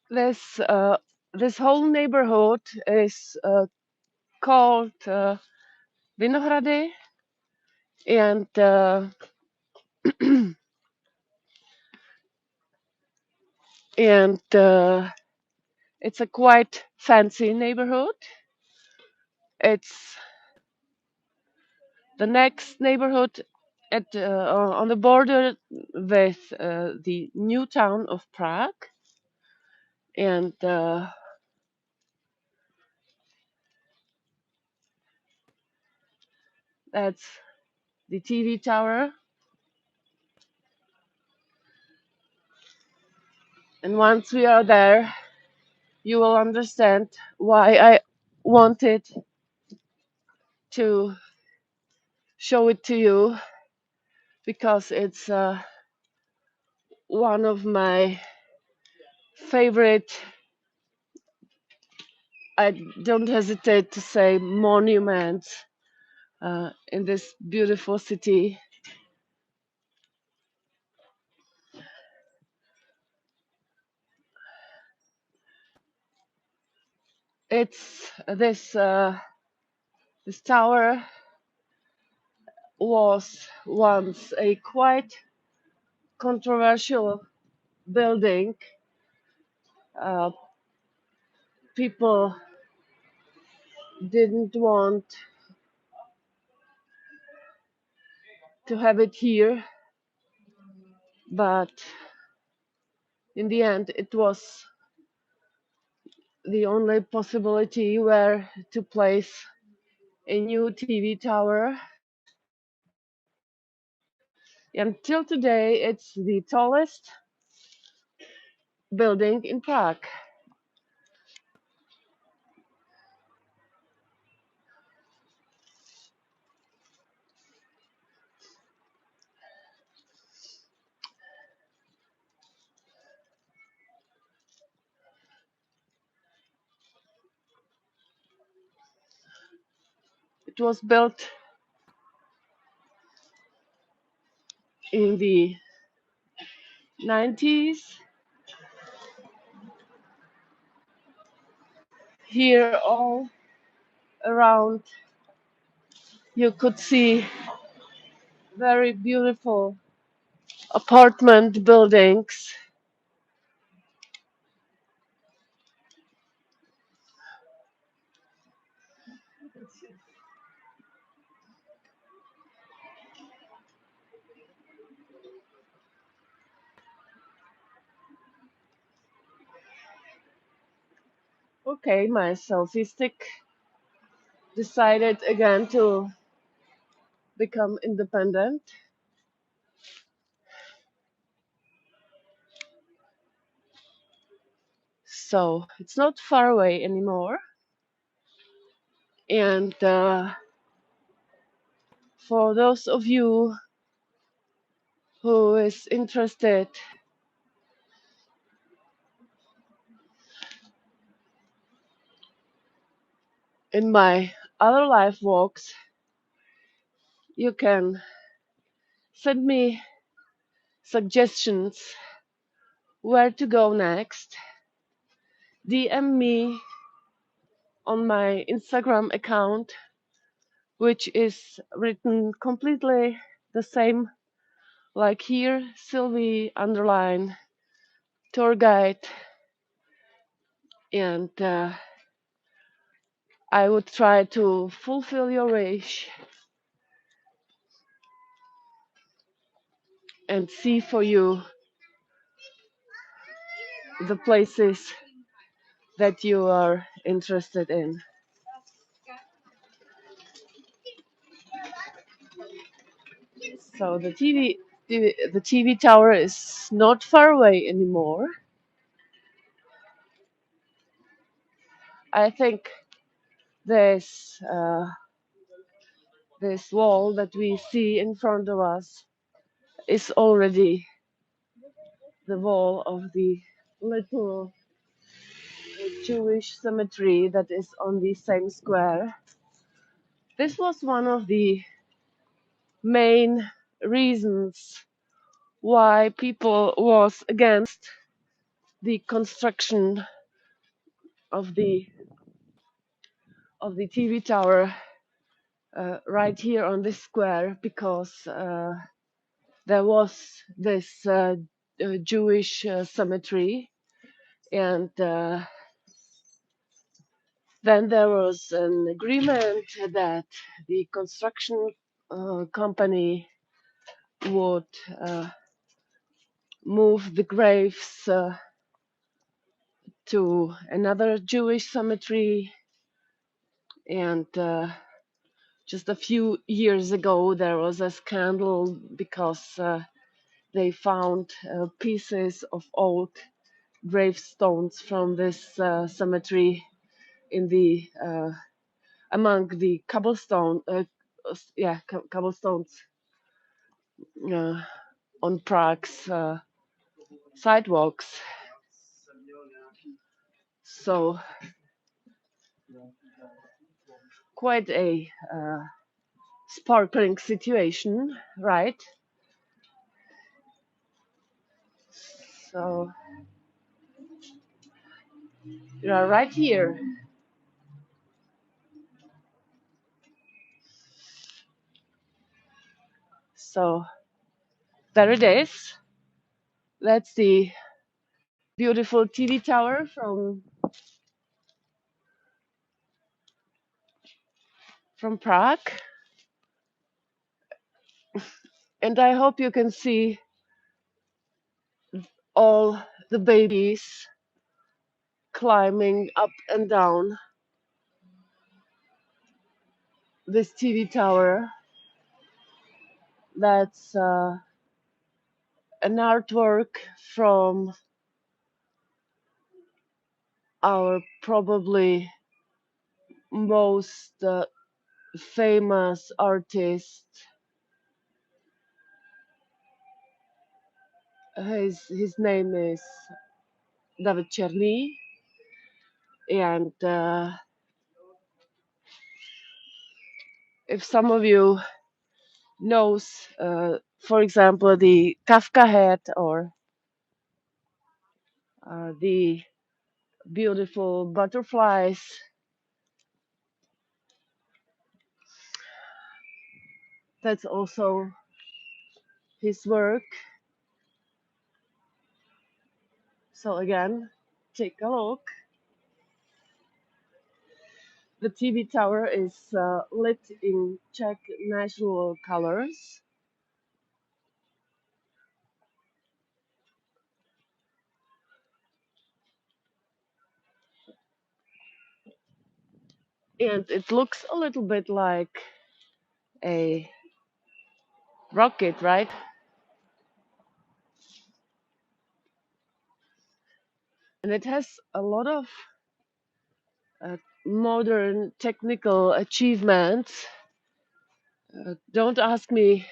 This this whole neighborhood is called Vinohrady, and and it's a quite fancy neighborhood. It's the next neighborhood at on the border with the new town of Prague, and that's the TV tower. And once we are there, you will understand why I wanted to show it to you, because it's one of my favorite, I don't hesitate to say, monuments in this beautiful city. It's this tower was once a quite controversial building. Uh, People didn't want to have it here, but in the end, it was the only possibility where to place a new TV tower. Until today, it's the tallest building in Prague. It was built in the 90s. Here, all around, you could see very beautiful apartment buildings. Okay, my selfie stick decided again to become independent. So it's not far away anymore. And for those of you who is interested in my other life walks, you can send me suggestions where to go next. DM me on my Instagram account, which is written completely the same like here, Sylvie underline tour guide. and I would try to fulfill your wish and see for you the places that you are interested in. So the TV tower is not far away anymore. I think this this wall that we see in front of us is already the wall of the little Jewish cemetery that is on the same square. This was one of the main reasons why people was against the construction of the TV tower right here on this square, because there was this Jewish cemetery, and then there was an agreement that the construction company would move the graves to another Jewish cemetery. And just a few years ago, there was a scandal because they found pieces of old gravestones from this cemetery in the among the cobblestones uh, on Prague's sidewalks. So quite a sparkling situation, right? So you are right here. So there it is. That's the beautiful TV tower from Prague, and I hope you can see all the babies climbing up and down this TV tower. That's an artwork from our probably most famous artist. His name is David Cherny, and if some of you knows, for example, the Kafka head or the beautiful butterflies, that's also his work. So again, take a look. The TV tower is lit in Czech national colors. And it looks a little bit like a rocket, right? And it has a lot of modern technical achievements. Don't ask me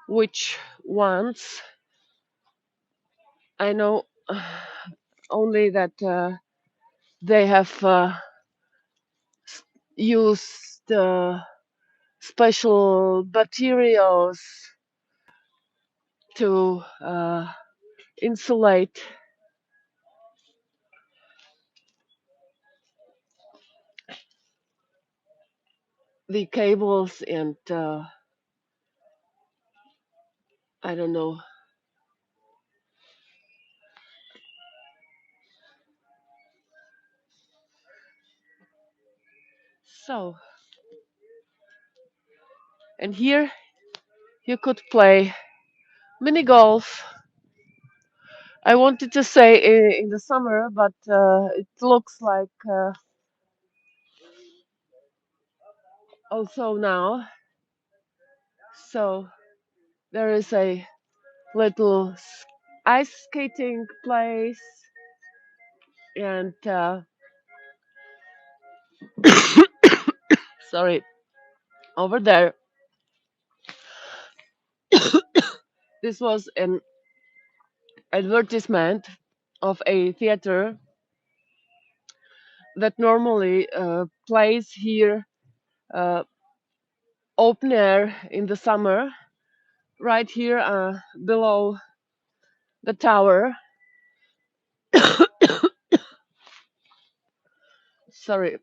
which ones. I know only that they have used special materials to insulate the cables, and I don't know. So, and here you could play mini golf. I wanted to say in the summer, but it looks like also now. So there is a little ice skating place, and sorry, over there. This was an advertisement of a theater that normally plays here uh, open air in the summer, right here below the tower. Sorry,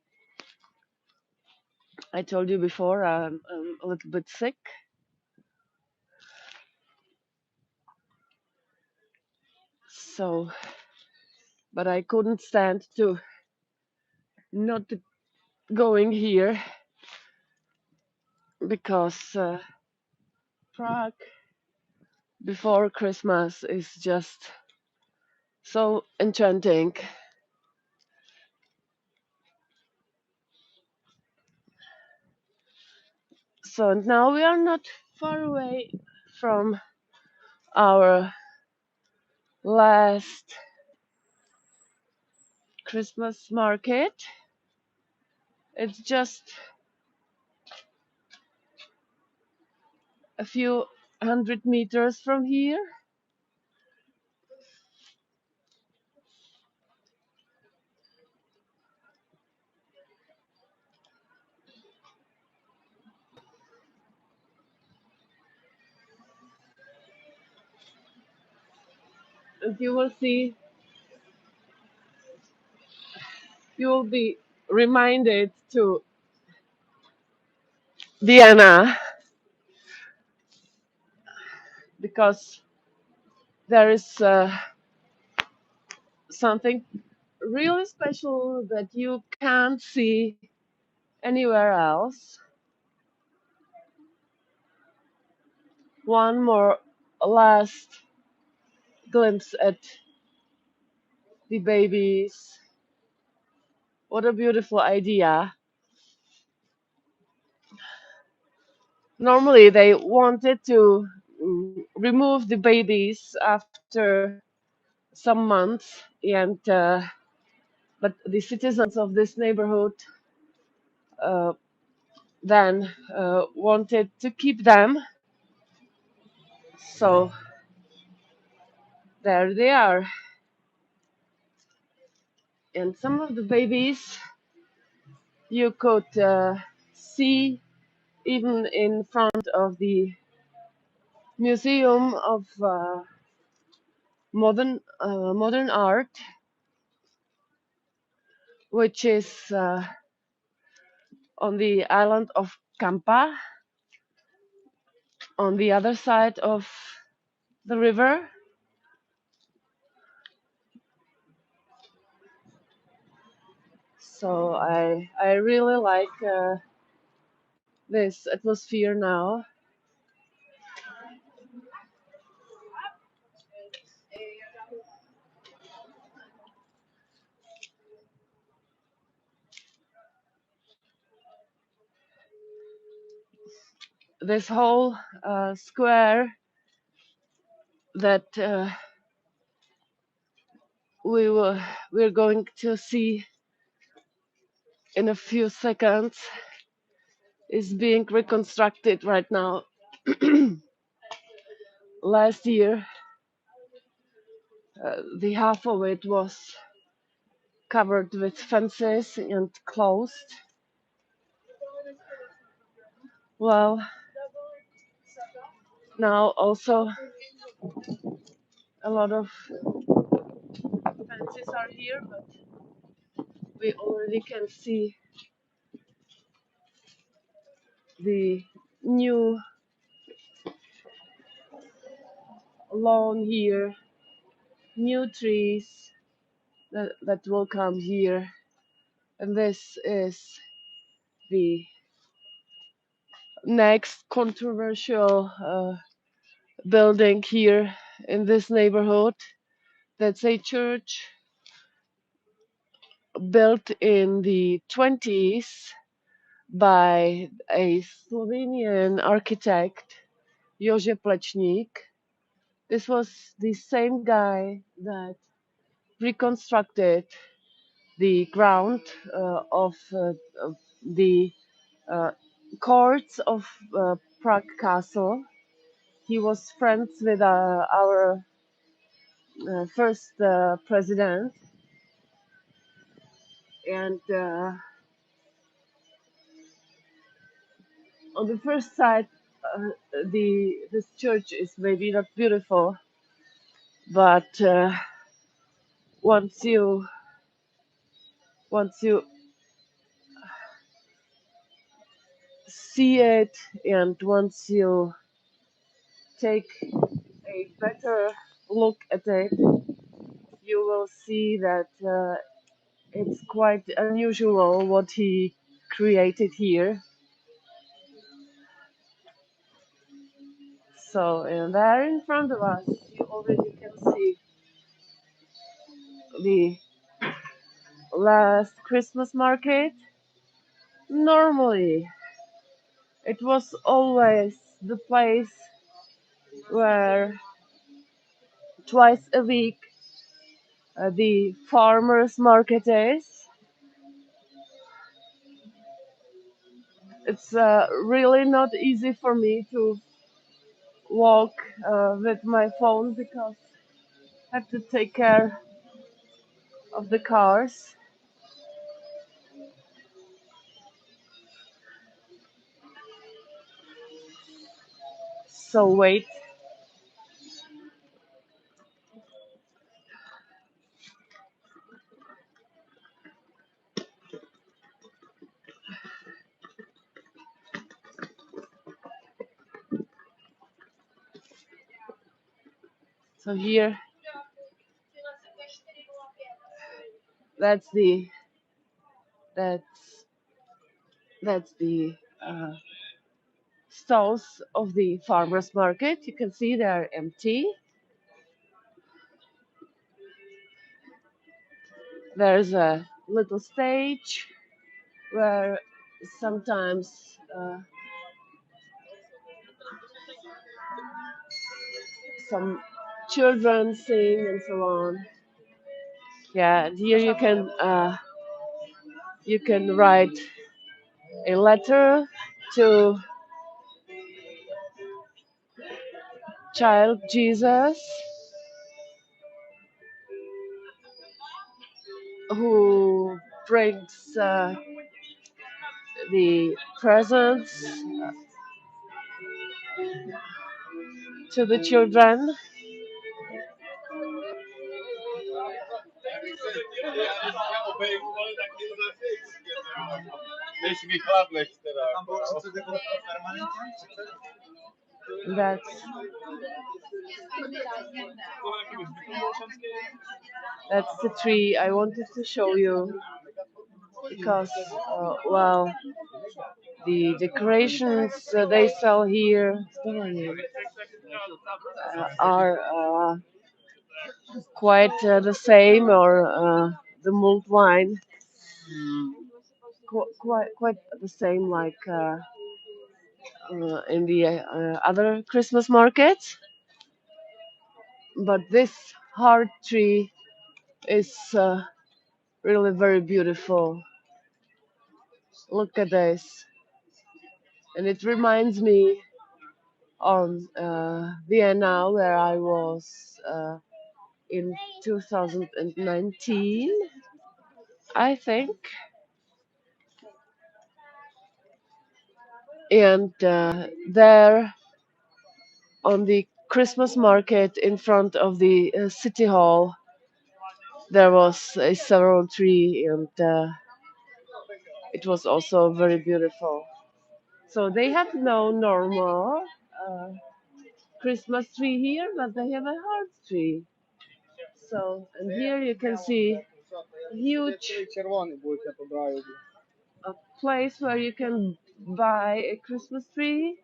I told you before I'm a little bit sick. So, but I couldn't stand to not going here because Prague before Christmas is just so enchanting. So now we are not far away from our last Christmas market. It's just a few hundred meters from here. And you will see, you will be reminded to Vienna because there is something really special that you can't see anywhere else. One more last glimpse at the babies. What a beautiful idea. Normally, they wanted to remove the babies after some months, and but the citizens of this neighborhood uh, then wanted to keep them. So there they are. And some of the babies you could see even in front of the Museum of Modern Art, which is on the island of Campa, on the other side of the river. So I really like this atmosphere now. This whole square that we will we're going to see in a few seconds is being reconstructed right now. Last year, the half of it was covered with fences and closed. Well, now also a lot of fences are here, but we already can see the new lawn here, new trees that will come here. And this is the next controversial building here in this neighborhood. That's a church built in the 20s by a Slovenian architect, Jože Plečník. This was the same guy that reconstructed the ground of the uh, courts of Prague Castle. He was friends with our first president, and on the first sight, this church is maybe not beautiful, but once you once you see it, and once you take a better look at it, you will see that it's quite unusual what he created here. So, and there in front of us, you already can see the last Christmas market. Normally, it was always the place where twice a week the farmers market is. It's really not easy for me to walk with my phone because I have to take care of the cars. So wait. So here, that's the that's that's the stalls of the farmers market. You can see they're empty. There's a little stage where sometimes some children sing and so on. Yeah, and here you can write a letter to child Jesus who brings the presents to the children. That's that's the tree I wanted to show you because well, the decorations they sell here are quite the same, or the mulled wine quite the same like in the other Christmas markets. But this heart tree is really very beautiful. Look at this, and it reminds me on Vienna, where I was in 2019, I think. And there on the Christmas market in front of the city hall, there was a sorrel tree, and it was also very beautiful. So they have no normal Christmas tree here, but they have a heart tree. So, and here you can see huge place where you can buy a Christmas tree?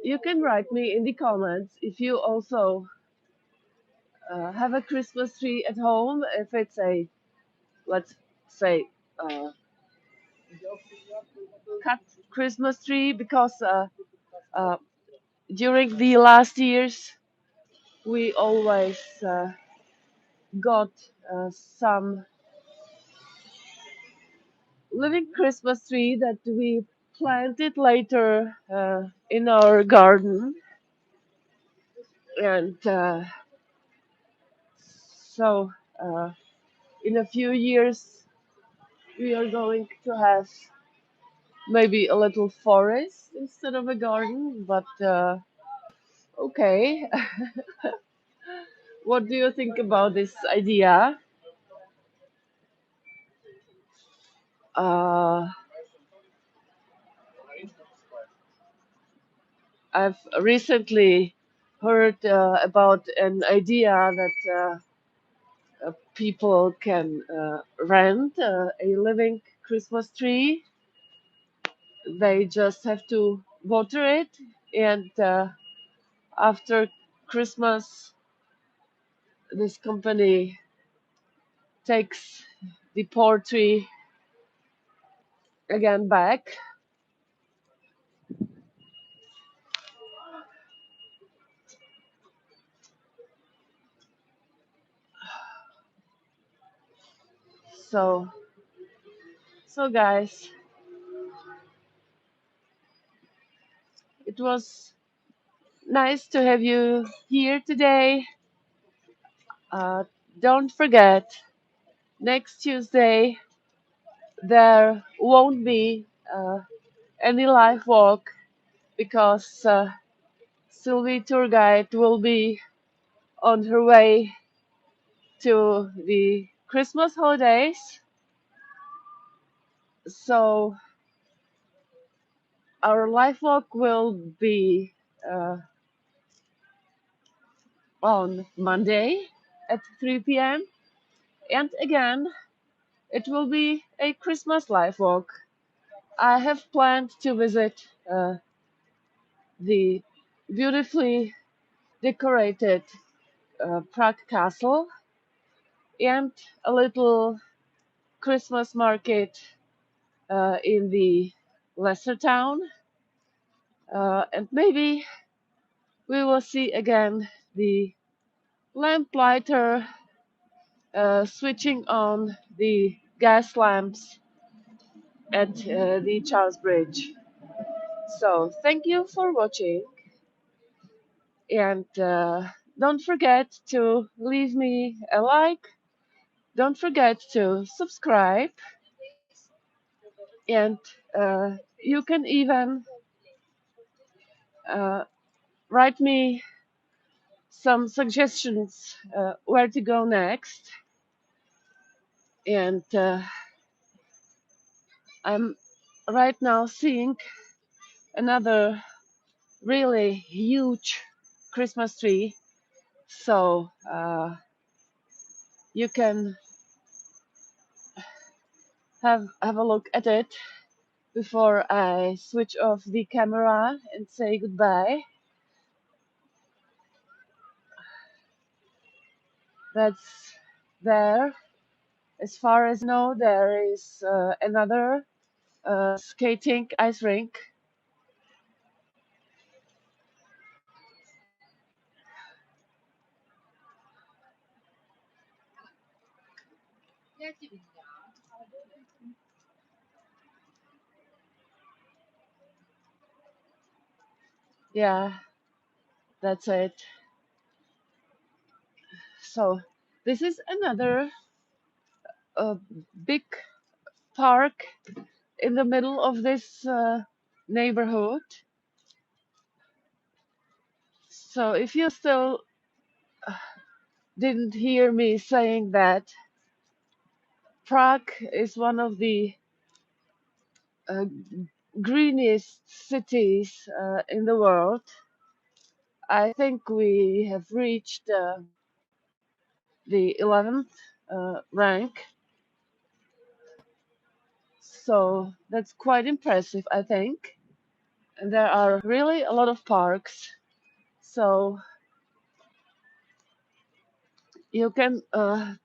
You can write me in the comments if you also have a Christmas tree at home. If it's a, let's say, uh, cut Christmas tree, because uh, during the last years we always got some living Christmas tree that we planted later in our garden, and so in a few years we are going to have maybe a little forest instead of a garden. But okay, what do you think about this idea? Uh, I've recently heard about an idea that people can rent a living Christmas tree. They just have to water it, and after Christmas, this company takes the poultry again back. So, so guys, it was nice to have you here today. Uh, don't forget, next Tuesday there won't be any live walk because Sylvie tour guide will be on her way to the Christmas holidays. So our live walk will be uh, on Monday at 3 p.m. And again, it will be a Christmas live walk. I have planned to visit the beautifully decorated Prague castle and a little Christmas market in the lesser town. And maybe we will see again the lamplighter switching on the gas lamps at the Charles Bridge. So thank you for watching, and don't forget to leave me a like. Don't forget to subscribe, and you can even uh, write me some suggestions where to go next. And I'm right now seeing another really huge Christmas tree, so you can have a look at it before I switch off the camera and say goodbye. That's there. As far as I know, there is another skating ice rink. Yeah, that's it. So this is another big park in the middle of this neighborhood. So if you still didn't hear me saying that Prague is one of the uh, greenest cities in the world, I think we have reached the 11th rank. So that's quite impressive, I think. And there are really a lot of parks. So you can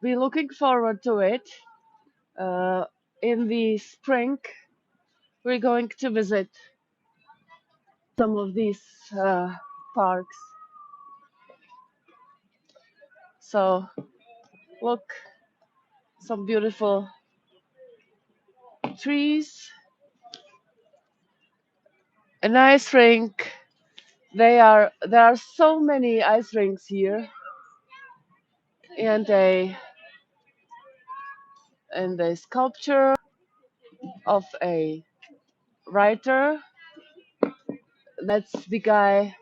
be looking forward to it. In the spring, we're going to visit some of these parks. So look, some beautiful trees, an ice rink. There are so many ice rinks here, and a sculpture of a writer. That's the guy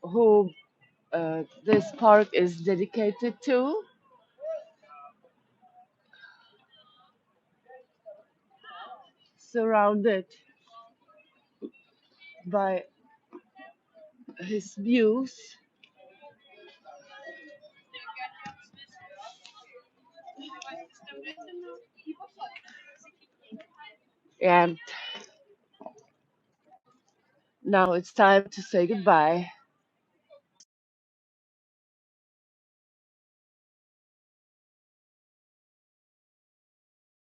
who this park is dedicated to. Surrounded by his views. And now it's time to say goodbye.